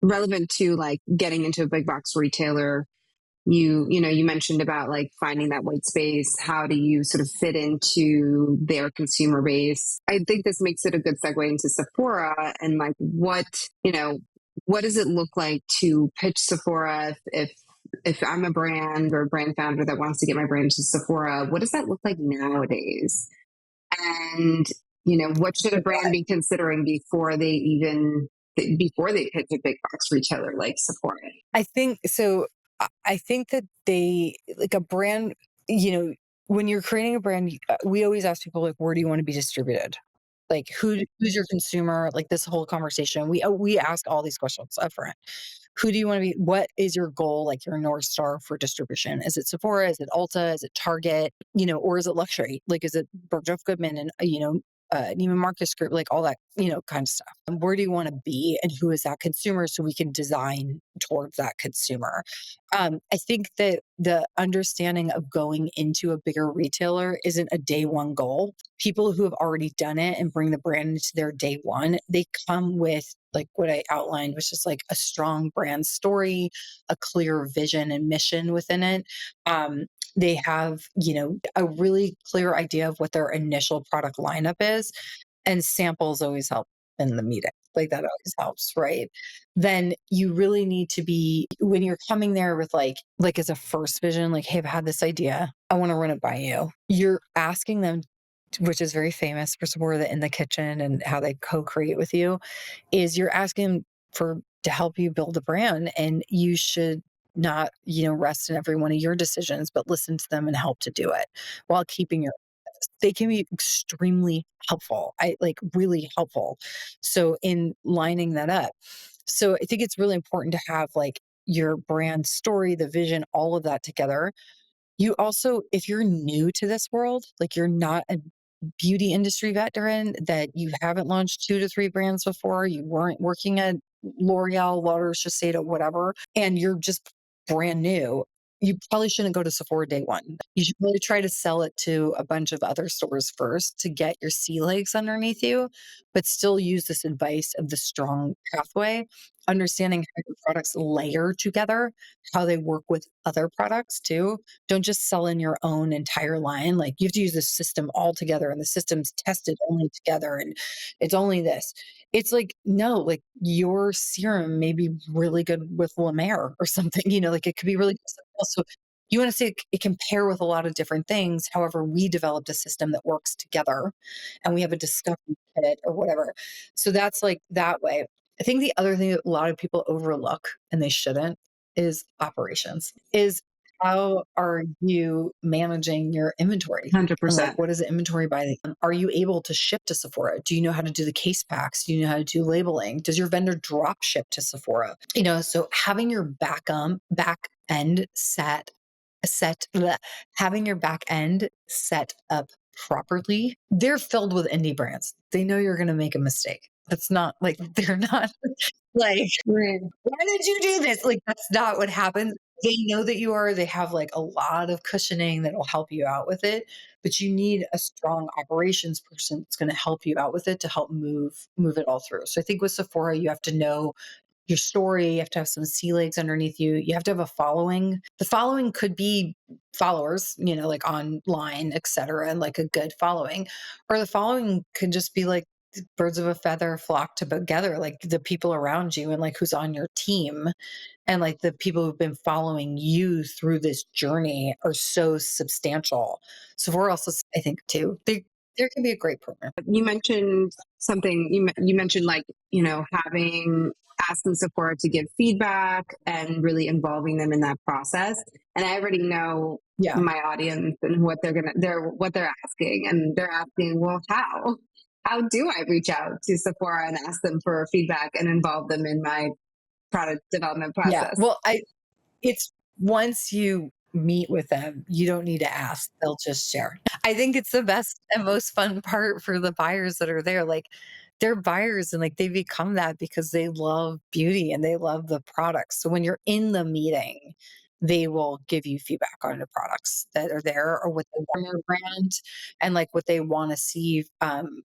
Relevant to like getting into a big box retailer. You mentioned about like finding that white space. How do you sort of fit into their consumer base? I think this makes it a good segue into Sephora and like what does it look like to pitch Sephora if I'm a brand or a brand founder that wants to get my brand to Sephora, what does that look like nowadays? And what should a brand be considering before they pitch a big box retailer like Sephora? I think so. I think that they like a brand, when you're creating a brand, we always ask people like, where do you want to be distributed? Like who's your consumer? Like this whole conversation, we ask all these questions upfront. Who do you want to be? What is your goal? Like your North Star for distribution? Is it Sephora? Is it Ulta? Is it Target? Or is it luxury? Like is it Bergdorf Goodman and Neiman Marcus Group? Like all that, kind of stuff. And where do you want to be? And who is that consumer? So we can design towards that consumer. I think that the understanding of going into a bigger retailer isn't a day one goal. People who have already done it and bring the brand into their day one, they come with like what I outlined, which is like a strong brand story, a clear vision and mission within it. They have, a really clear idea of what their initial product lineup is, and samples always help in the meeting. like that always helps, right? Then you really need to be, when you're coming there with like as a first vision, like, hey, I've had this idea, I want to run it by you. You're asking them, which is very famous for Sephora, the in the kitchen and how they co-create with you, is you're asking for to help you build a brand, and you should not, rest in every one of your decisions, but listen to them and help to do it while keeping your, they can be extremely helpful. I like really helpful. So in lining that up. So I think it's really important to have like your brand story, the vision, all of that together. You also, if you're new to this world, like you're not a beauty industry veteran, that you haven't launched 2 to 3 brands before, you weren't working at L'Oreal, Lauder, Shiseido, whatever, and you're just brand new, you probably shouldn't go to Sephora day 1. You should really try to sell it to a bunch of other stores first to get your sea legs underneath you, but still use this advice of the strong pathway, understanding how your products layer together, how they work with other products too. Don't just sell in your own entire line. Like you have to use the system all together, and the system's tested only together, and it's only this. It's like, no, like your serum may be really good with La Mer or something, like it could be really good with something else. So you want to say it can pair with a lot of different things. However, we developed a system that works together, and we have a discovery kit or whatever. So that's like that way. I think the other thing that a lot of people overlook, and they shouldn't, is operations. Is how are you managing your inventory? And like, 100%. what is the inventory by are you able to ship to Sephora? Do you know how to do the case packs? Do you know how to do labeling? Does your vendor drop ship to Sephora? So having your back end bleh, having your back end set up properly. They're filled with indie brands. They know you're going to make a mistake. That's not like they're not like, Right. why did you do this? Like, that's not what happens. They know that you are, they have like a lot of cushioning that will help you out with it, but you need a strong operations person that's going to help you out with it to help move it all through. So I think with Sephora, you have to know your story, you have to have some sea legs underneath you. You have to have a following. The following could be followers, like online, et cetera, and like a good following. Or the following could just be like birds of a feather flock together, like the people around you and like who's on your team, and like the people who've been following you through this journey are so substantial. So we're also, I think too, there can be a great partner. You mentioned something, you mentioned like, having asking Sephora to give feedback and really involving them in that process. And I already know Yeah. my audience and what they're asking. And they're asking, well, how do I reach out to Sephora and ask them for feedback and involve them in my product development Yeah. process? Well, it's once you meet with them, you don't need to ask, they'll just share. I think it's the best and most fun part for the buyers that are there. Like, they're buyers and like they become that because they love beauty and they love the products. So when you're in the meeting, they will give you feedback on the products that are there or what they want in your brand, and like what they want to see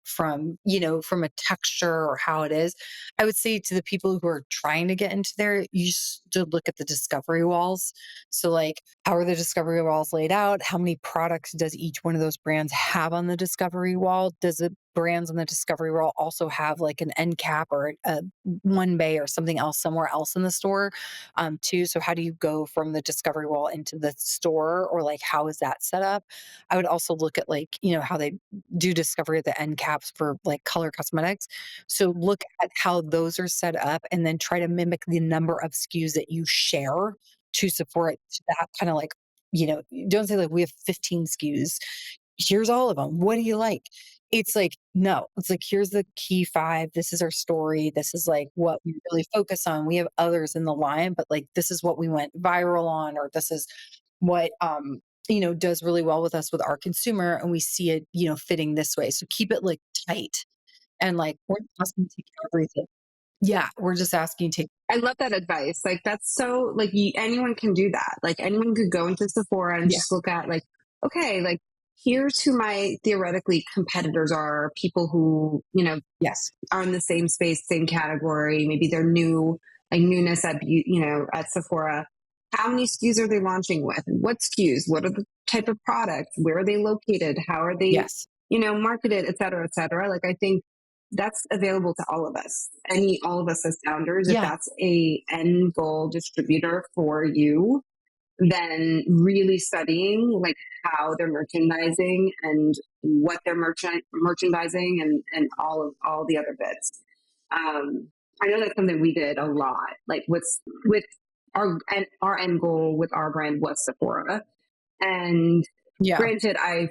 from a texture or how it is. I would say to the people who are trying to get into there, you should look at the discovery walls. So, like, how are the discovery walls laid out? How many products does each one of those brands have on the discovery wall? Does the brands on the discovery wall also have like an end cap or a one bay or something else somewhere else in the store, too? So, how do you go from the discovery wall into the store, or like how is that set up? I would also look at like how they do discovery at the end caps for like color cosmetics. So look at how those are set up and then try to mimic the number of SKUs that you share to support that kind of like, don't say like we have 15 SKUs. Here's all of them. What do you like? It's like, no, it's like, here's the key 5. This is our story. This is like what we really focus on. We have others in the line, but like, this is what we went viral on, or this is what, does really well with us with our consumer. And we see it, fitting this way. So keep it like tight. And, like, we're asking you to take everything. Yeah, we're just asking you to take. I love that advice. Like that's so like anyone can do that. Like anyone could go into Sephora and Yeah. just look at like, okay, like here's who my theoretically competitors are, people who, Yes. are in the same space, same category. Maybe they're new, like newness at Sephora. How many SKUs are they launching with? What SKUs? What are the type of products? Where are they located? How are they, Yes. marketed, et cetera, et cetera. Like I think that's available to all of us. All of us as founders, if Yeah. that's a end goal distributor for you, then really studying like how they're merchandising and what they're merchandising and all the other bits. I know that's something we did a lot. Like with our end goal with our brand was Sephora, and Yeah. granted, I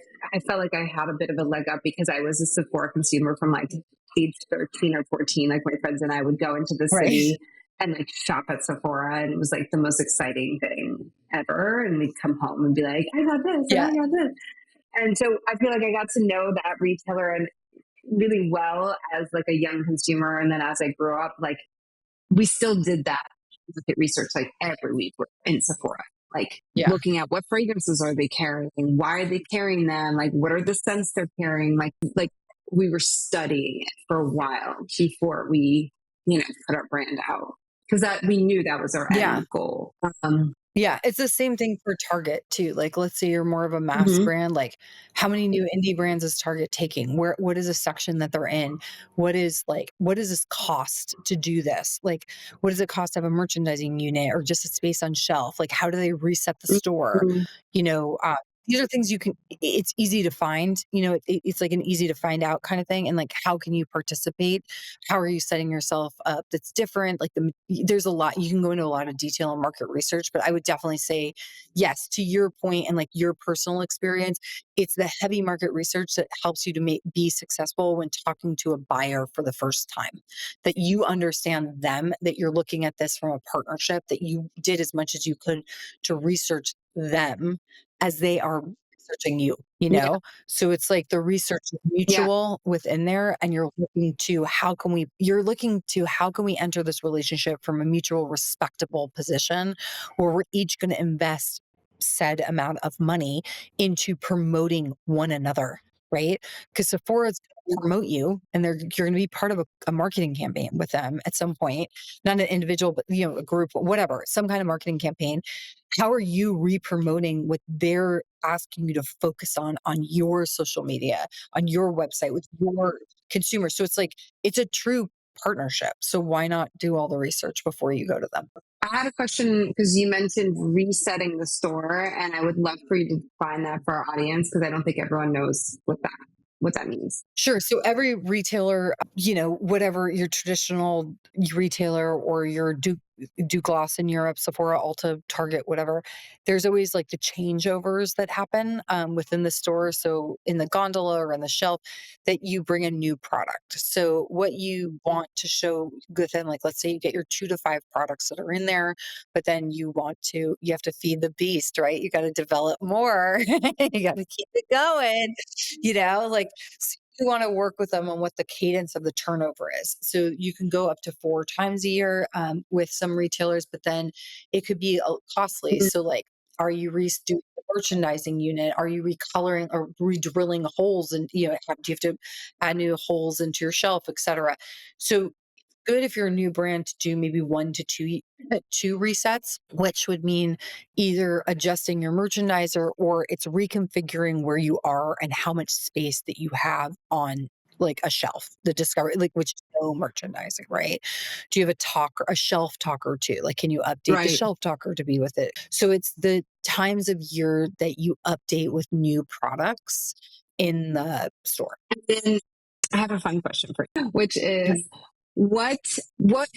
felt like I had a bit of a leg up because I was a Sephora consumer from like age 13 or 14. Like my friends and I would go into the Right. city and like shop at Sephora, and it was like the most exciting thing ever. And we'd come home and be like, I got this and Yeah. I got this. And so I feel like I got to know that retailer and really well as like a young consumer. And then as I grew up, like we still did that market research like every week in Sephora, like Yeah. looking at what fragrances are they carrying, why are they carrying them, like what are the scents they're carrying, like we were studying it for a while before we put our brand out because that we knew that was our Yeah. end goal. Yeah, it's the same thing for Target too. Like, let's say you're more of a mass Mhm. brand, like how many new indie brands is Target taking? What is a section that they're in? What does this cost to do this? Like, what does it cost to have a merchandising unit or just a space on shelf? Like, how do they reset the store? Mhm. You know, these are things you can it's easy to find, it's like an easy to find out kind of thing. And like, how can you participate? How are you setting yourself up that's different? Like there's a lot, you can go into a lot of detail and market research, but I would definitely say, yes, to your point and like your personal experience, it's the heavy market research that helps you to be successful when talking to a buyer for the first time, that you understand them, that you're looking at this from a partnership, that you did as much as you could to research them as they are researching you, you Yeah, know? So it's like the research is yeah, mutual within there, and you're looking to how can we enter this relationship from a mutual respectable position where we're each gonna invest said amount of money into promoting one another, right? Because Sephora's gonna promote you, and you're gonna be part of a marketing campaign with them at some point, not an individual, but, a group, whatever, some kind of marketing campaign. How are you re-promoting what they're asking you to focus on your social media, on your website with your consumers? So it's like it's a true partnership. So why not do all the research before you go to them? I had a question because you mentioned resetting the store, and I would love for you to define that for our audience because I don't think everyone knows what that means. Sure. So every retailer, whatever your traditional retailer or your Douglas in Europe, Sephora, Ulta, Target, whatever, there's always like the changeovers that happen within the store. So in the gondola or in the shelf, that you bring a new product. So what you want to show within, like, let's say you get your 2 to 5 products that are in there, but then you have to feed the beast, right? You got to develop more. You got to keep it going, like so you want to work with them on what the cadence of the turnover is. So you can go up to 4 times a year with some retailers, but then it could be costly. Mhm. So, like, are you doing the merchandising unit? Are you recoloring or re-drilling holes? And do you have to add new holes into your shelf, et cetera? So good if you're a new brand to do maybe 1 to 2 resets, which would mean either adjusting your merchandiser or it's reconfiguring where you are and how much space that you have on like a shelf, the discovery, like which is no merchandising, right? Do you have a shelf talker too? Like, can you update the Right. shelf talker to be with it? So it's the times of year that you update with new products in the store. And then I have a fun question for you, which is what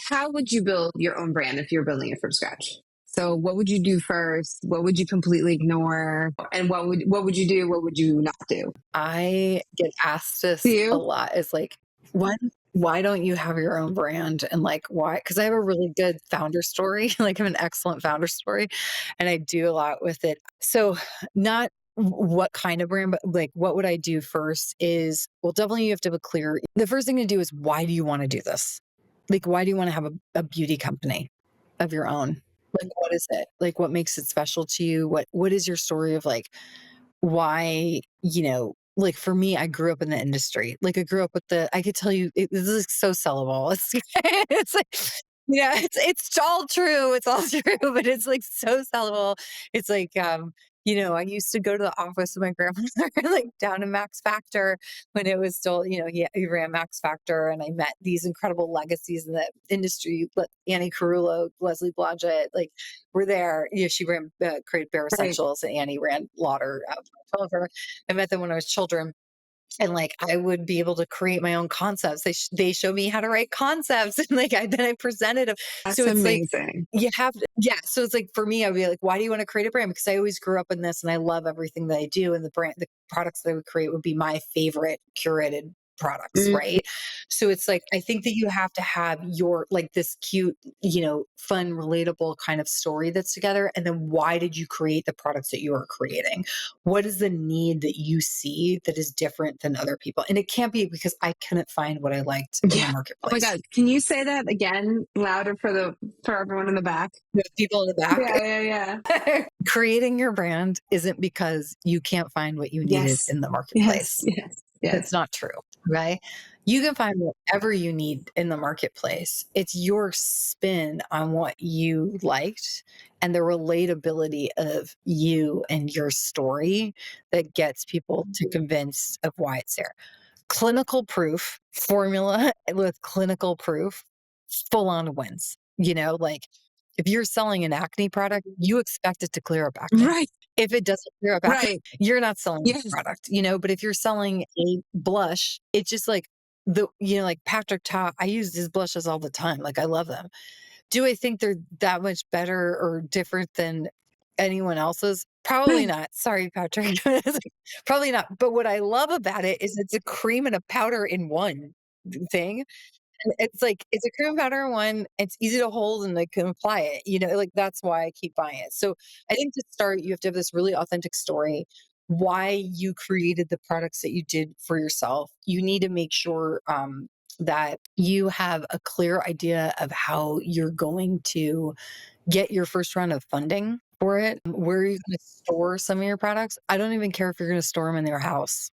how would you build your own brand if you're building it from scratch? So what would you do first? What would you completely ignore? And what would you do? What would you not do? I get asked Do this a you? lot. It's like, why don't you have your own brand? And like, why? Because I have a really good founder story. Like, I have an excellent founder story, and I do a lot with it. So, not what kind of brand, but like, what would I do first is, well, definitely you have to have a clear. The first thing to do is, why do you want to do this? Like, why do you want to have a beauty company of your own? Like, what is it? Like, what makes it special to you? What is your story of like, why, like for me, I grew up in the industry. Like I grew up with I could tell you, this is so sellable. It's, it's like, yeah, it's all true. It's all true, but it's like so sellable. It's like, I used to go to the office with my grandmother, like, down in Max Factor when it was still, he ran Max Factor, and I met these incredible legacies in the industry, but Annie Carullo, Leslie Blodgett, like, were there. She created Bare Right. Essentials, and Annie ran Lauder. I met them when I was children. And, like, I would be able to create my own concepts. They show me how to write concepts, and, like, then I presented them. So That's it's like, amazing. you have to, yeah, so it's like, for me, I'd be like, "Why do you wanna create a brand?" Because I always grew up in this, and I love everything that I do, and the products that I would create would be my favorite curated products, Mm, right? So it's like, I think that you have to have your, like, this cute, fun, relatable kind of story that's together, and then why did you create the products that you are creating? What is the need that you see that is different than other people? And it can't be because I couldn't find what I liked in the yeah. Oh my marketplace. God. Can you say that again louder for everyone in the back? The people in the back. Yeah, yeah, yeah. Creating your brand isn't because you can't find what you needed Yes. in the Yes. marketplace. Yes. Yes. That's not true, right? You can find whatever you need in the marketplace. It's your spin on what you liked and the relatability of you and your story that gets people to convince of why it's there. Clinical proof formula with clinical proof, full on wins. Like, if you're selling an acne product, you expect it to clear up acne. Right. If it doesn't clear up acne, Right. you're not selling the Yes. product, but if you're selling a blush, it's just like like Patrick Ta, I use these blushes all the time. Like, I love them. Do I think they're that much better or different than anyone else's? Probably not. Sorry, Patrick. Probably not. But what I love about it is it's a cream and a powder in one thing. And it's like, it's a cream powder in one, it's easy to hold and I can apply it, like, that's why I keep buying it. So I think to start, you have to have this really authentic story, why you created the products that you did for yourself. You need to make sure that you have a clear idea of how you're going to get your first round of funding for it. Where are you going to store some of your products? I don't even care if you're going to store them in their house.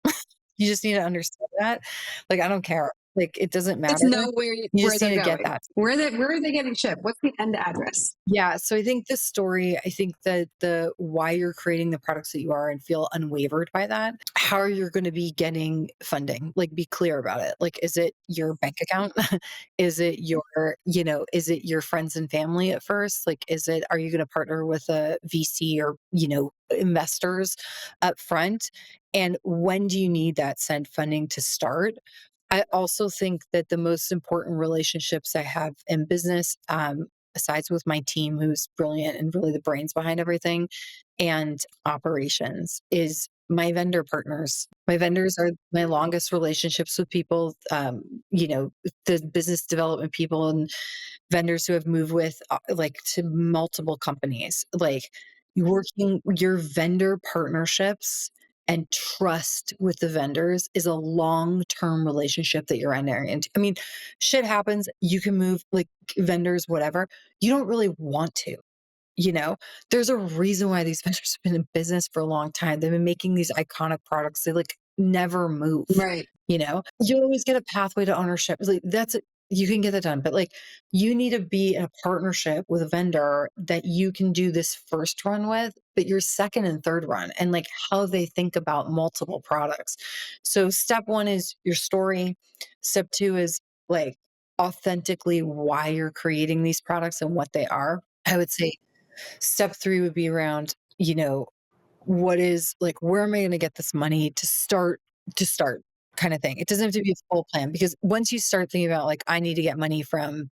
You just need to understand that. Like, I don't care. Like, it doesn't Just matter. know You where just need they're to get going. that. Where are they getting shipped? What's the end address? Yeah, so I think the story, I think that the why you're creating the products that you are and feel unwavered by that, how you're gonna be getting funding, like, be clear about it. Like, is it your bank account? Is it your friends and family at first? Like, are you gonna partner with a VC or, investors up front? And when do you need that said funding to start? I also think that the most important relationships I have in business, besides with my team, who's brilliant and really the brains behind everything, and operations, is my vendor partners. My vendors are my longest relationships with people, the business development people and vendors who have moved with, like, to multiple companies. Like, you working your vendor partnerships and trust with the vendors is a long-term relationship that you're entering into. I mean, shit happens, you can move, like, vendors, whatever. You don't really want to, you know? There's a reason why these vendors have been in business for a long time. They've been making these iconic products. They, like, never move, Right. you know? You always get a pathway to ownership. It's like, you can get that done, but, like, you need to be in a partnership with a vendor that you can do this first run with, but your second and third run, and, like, how they think about multiple products. So step 1 is your story. Step 2 is, like, authentically why you're creating these products and what they are. I would say step 3 would be around, what is, like, where am I gonna get this money to start kind of thing. It doesn't have to be a full plan, because once you start thinking about, like, I need to get money from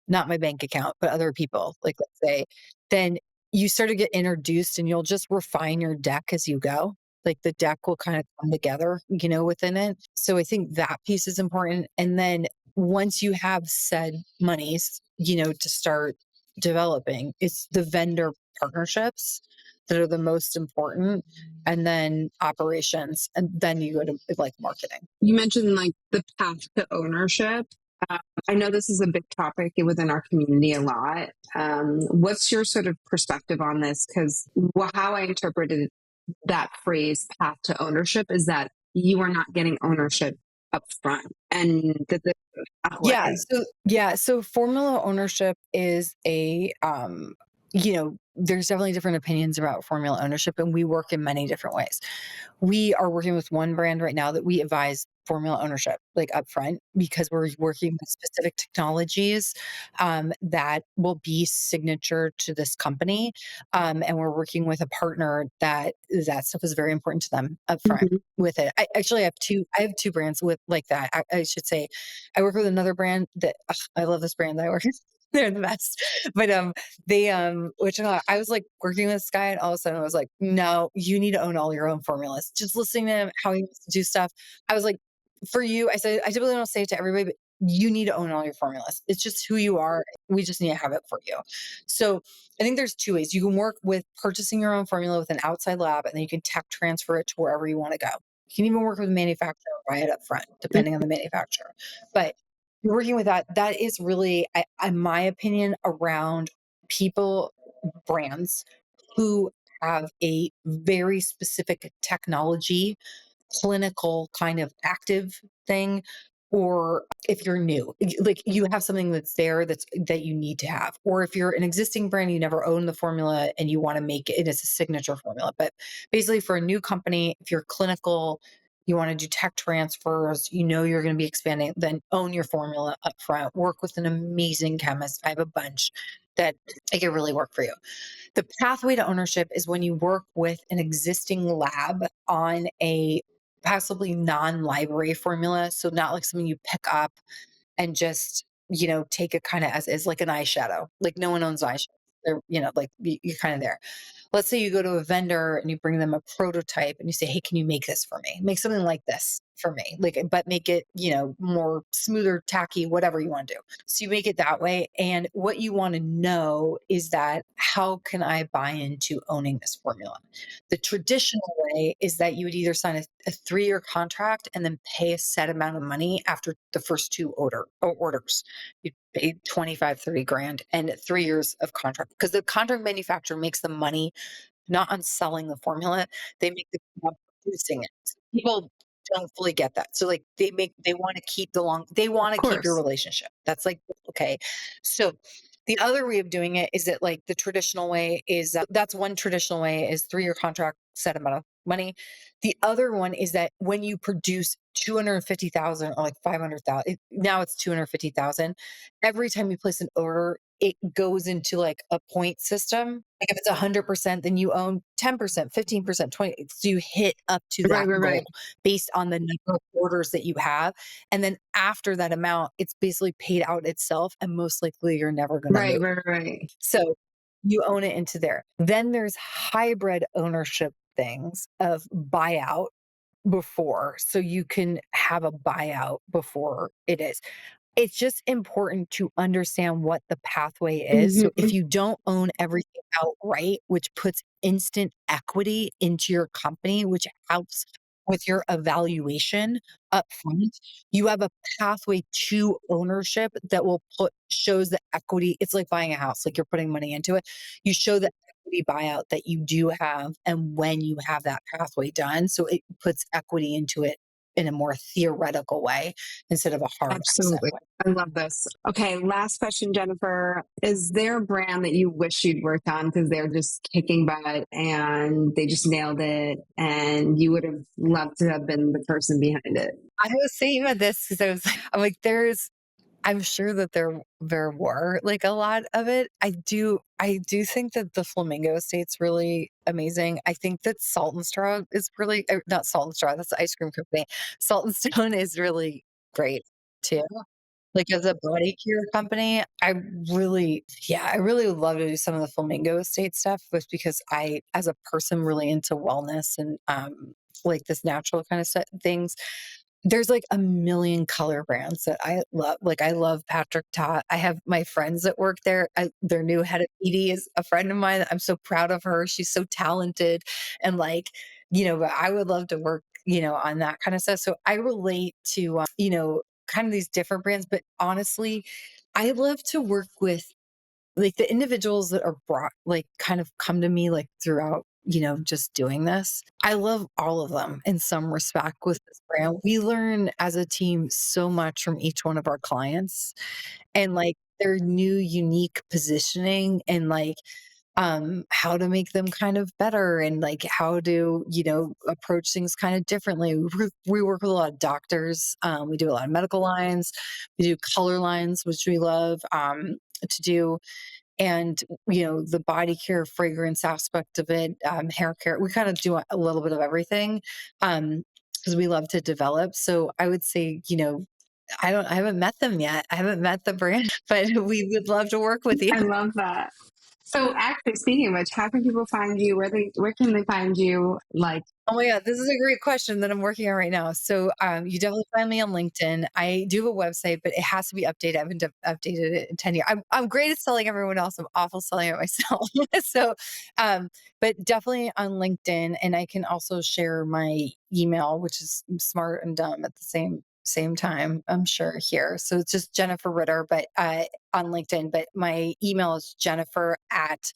not my bank account, but other people, like, let's say, then you start to get introduced and you'll just refine your deck as you go. Like, the deck will kind of come together, within it. So I think that piece is important. And then once you have said monies, to start developing, it's the vendor partnerships that are the most important, and then operations, and then you go to, like, marketing. You mentioned like the path to ownership. Uh, I know this is a big topic within our community a lot. What's your sort of perspective on this? Because how I interpreted that phrase, path to ownership, is that you are not getting ownership up front and that the Yeah, pathway. so formula ownership is a, you know, there's definitely different opinions about formula ownership, and we work in many different ways. We are working with one brand right now that we advise formula ownership, like, upfront, because we're working with specific technologies, that will be signature to this company, and we're working with a partner that stuff is very important to them upfront Mhm. with it. I have 2 brands with like that. I should say, I work with another brand that ugh, I love this brand that I work with. They're the best. But, I was, like, working with this guy, and all of a sudden I was like, "No, you need to own all your own formulas." Just listening to him, how he wants to do stuff, I was like, "For you," I said, "I typically don't say it to everybody, but you need to own all your formulas. It's just who you are. We just need to have it for you." So, I think there's 2 ways. You can work with purchasing your own formula with an outside lab, and then you can tech transfer it to wherever you wanna go. You can even work with a manufacturer and buy it up front, depending on the manufacturer. But you're working with that is really, in my opinion, around people, brands who have a very specific technology, clinical kind of active thing, or if you're new, like, you have something that's there that you need to have, or if you're an existing brand, you never own the formula and you want to make it as a signature formula. But basically, for a new company, if you're clinical, you want to do tech transfers, you know you're going to be expanding, then own your formula up front. Work with an amazing chemist. I have a bunch that it can really work for you. The pathway to ownership is when you work with an existing lab on a possibly non-library formula, so not like something you pick up and just, take it kinda as is, like an eyeshadow. Like, no one owns eyeshadows. They're, like, you're kinda there. Let's say you go to a vendor and you bring them a prototype and you say, "Hey, can you make this for me? Make something like this for me." Like, but make it, more smoother, tacky, whatever you wanna do. So you make it that way, and what you wanna know is that, how can I buy into owning this formula? The traditional way is that you would either sign a 3-year contract and then pay a set amount of money after the first 2 orders. You pay 25, 30 grand and 3 years of contract, because the contract manufacturer makes the money not on selling the formula, they make the on producing it. People don't fully get that. So, like, they Of wanna keep your course. relationship. That's, like, okay. So, the other way of doing it is that, like, the traditional way is, that's one traditional way is 3-year contract, set amount of money. The other one is that when you produce 250,000 or, like, 500,000, now it's 250,000, every time you place an order, it goes into, like, a point system. Like, if it's 100%, then you own 10%, 15%, 20, so you hit up to Right, that right, goal right. based on the number of orders that you have, and then after that amount, it's basically paid out itself, and most likely you're never gonna Right, move. right, right. So, you own it into there. Then there's hybrid ownership things of buyout before, so you can have a buyout before it is. It's just important to understand what the pathway is. So if Mhm. you don't own everything outright, which puts instant equity into your company, which helps with your evaluation upfront, you have a pathway to ownership that will put shows the equity. It's like buying a house, like you're putting money into it. You show the equity buyout that you do have and when you have that pathway done. So it puts equity into it in a more theoretical way instead of a hard asset Absolutely. way. I love this. Okay, last question, Jennifer. Is there a brand that you wish you'd worked on because they're just kicking butt and they just nailed it and you would have loved to have been the person behind it? I was thinking about this because I'm like, I'm sure that there were like a lot of it. I do think that the flamingo estate's really amazing. I think that Salt and Straw is really, not Salt and Straw, that's the ice cream company. Salt and Stone is really great too. Like, as a body care company, I really would love to do some of the flamingo estate stuff, just because as a person really into wellness and, like, this natural kind of things, there's, like, a million color brands that I love. Like, I love Patrick Ta I have my friends that work there. Their new head of BD is a friend of mine. I'm so proud of her. She's so talented, and, like, but I would love to work, on that kind of stuff. So I relate to, kind of these different brands, but honestly, I love to work with, like, the individuals that are brought, like, kind of come to me, like, throughout, just doing this. I love all of them in some respect with this brand. We learn as a team so much from each one of our clients, and, like, their new unique positioning, and, like, how to make them kind of better and like how to, approach things kind of differently. We work with a lot of doctors. We do a lot of medical lines. We do color lines, which we love to do. And, the body care, fragrance aspect of it, hair care, we kind of do a little bit of everything. Because we love to develop. So I would say, I haven't met them yet. I haven't met the brand, but we would love to work with you. I love that. So actually, speaking of which, how can people find you? Where can they find you? Like, Oh my God, this is a great question that I'm working on right now. So, you definitely find me on LinkedIn. I do have a website, but it has to be updated. I haven't updated it in 10 years. I'm great at selling everyone else. I'm awful selling it myself. So, um, but definitely on LinkedIn, and I can also share my email, which is smart and dumb at the same time. I'm sure here. So it's just Jennifer Ritter, but on LinkedIn. But my email is Jennifer at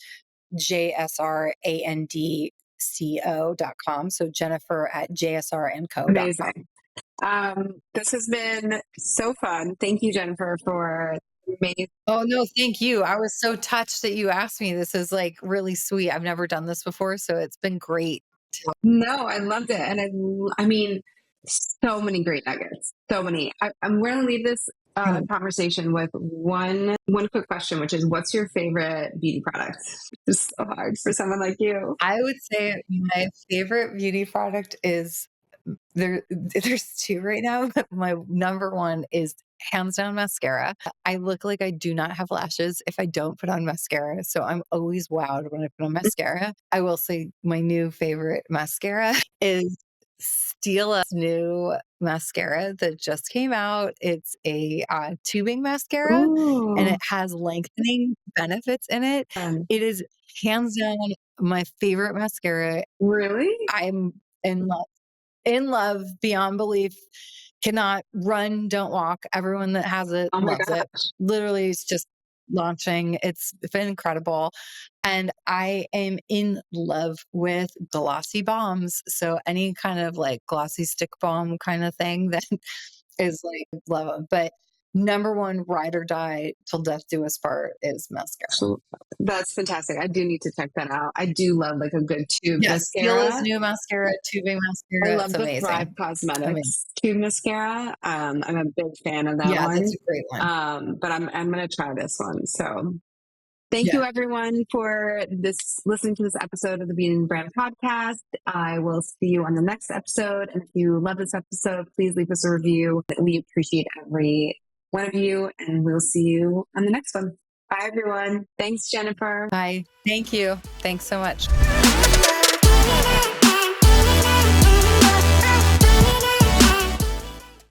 JSRANDCO.com. So Jennifer at JSRANDCO.com. amazing. This has been so fun. Thank you, Jennifer, for amazing. Oh, no, thank you. I was so touched that you asked me. This is like really sweet. I've never done this before, so it's been great. No, I loved it, and I mean, so many great nuggets. So many. I'm going to leave this Mm. conversation with one quick question, which is, what's your favorite beauty product? It's so hard for someone like you. I would say my favorite beauty product is there's 2 right now, but my number 1 is hands down mascara. I look like I do not have lashes if I don't put on mascara, so I'm always wowed when I put on mascara. I will say my new favorite mascara is Stila's new mascara that just came out. It's a, tubing mascara, and Ooh, it has lengthening benefits in it. It is hands down my favorite mascara. really? I'm in love beyond belief. Cannot run, don't walk. Everyone that has it Oh my loves god! it. Literally, it's just launching. It's been incredible. And I am in love with glossy bombs. So any kind of like glossy stick balm kind of thing that is like love 'em. But number 1 ride or die till death do us part is mascara. So that's fantastic. I do need to check that out. I do love like a good tube Yes, Stila's mascara. new mascara, tubing I mascara. It's love the Thrive amazing. Amazing. Cosmetics tube mascara. I'm a big fan of that Yeah, that's one. a great one. But I'm gonna try this one. So thank Yeah. you everyone for listening to this episode of the Beauty and Brand podcast. I will see you on the next episode. And if you love this episode, please leave us a review. We appreciate every one of you, and we'll see you on the next one. Bye everyone. Thanks, Jennifer. Bye. Thank you. Thanks so much.